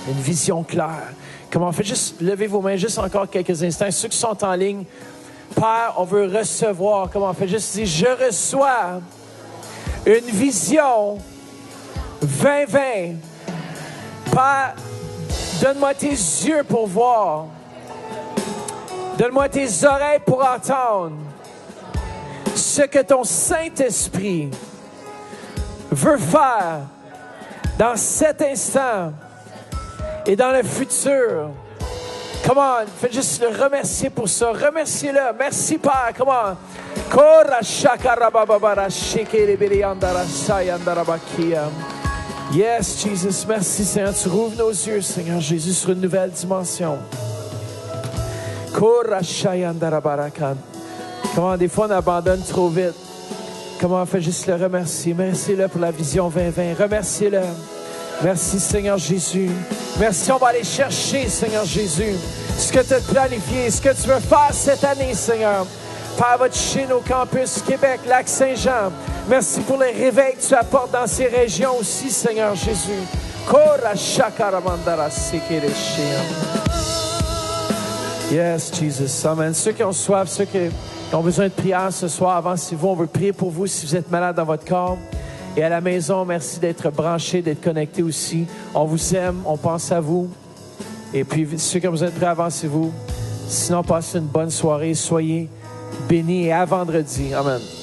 Une vision claire. Comment faites juste lever vos mains juste encore quelques instants. Ceux qui sont en ligne, Père, on veut recevoir. Comment faites juste dire, je reçois une vision 2020. Père, donne-moi tes yeux pour voir. Donne-moi tes oreilles pour entendre ce que ton Saint-Esprit veut faire dans cet instant et dans le futur. Come on, faites juste le remercier pour ça. Remerciez-le. Merci, Père. Come on. Yes, Jesus. Merci, Seigneur. Tu rouvres nos yeux, Seigneur Jésus, sur une nouvelle dimension. Comment des fois on abandonne trop vite. Comment on fait juste le remercier. Merci-le pour la vision 2020. Remerciez-le. Merci, Seigneur Jésus. Merci, on va aller chercher, Seigneur Jésus, ce que tu as planifié, ce que tu veux faire cette année, Seigneur. Père, va toucher nos campus, Québec, Lac-Saint-Jean. Merci pour les réveils que tu apportes dans ces régions aussi, Seigneur Jésus. Yes, Jesus. Amen. Ceux qui ont soif, ceux qui ont besoin de prière ce soir, avancez-vous. On veut prier pour vous si vous êtes malade dans votre corps. Et à la maison, merci d'être branchés, d'être connectés aussi. On vous aime, on pense à vous. Et puis, ceux qui ont besoin de prière, avancez-vous. Sinon, passez une bonne soirée. Soyez béni et à vendredi. Amen.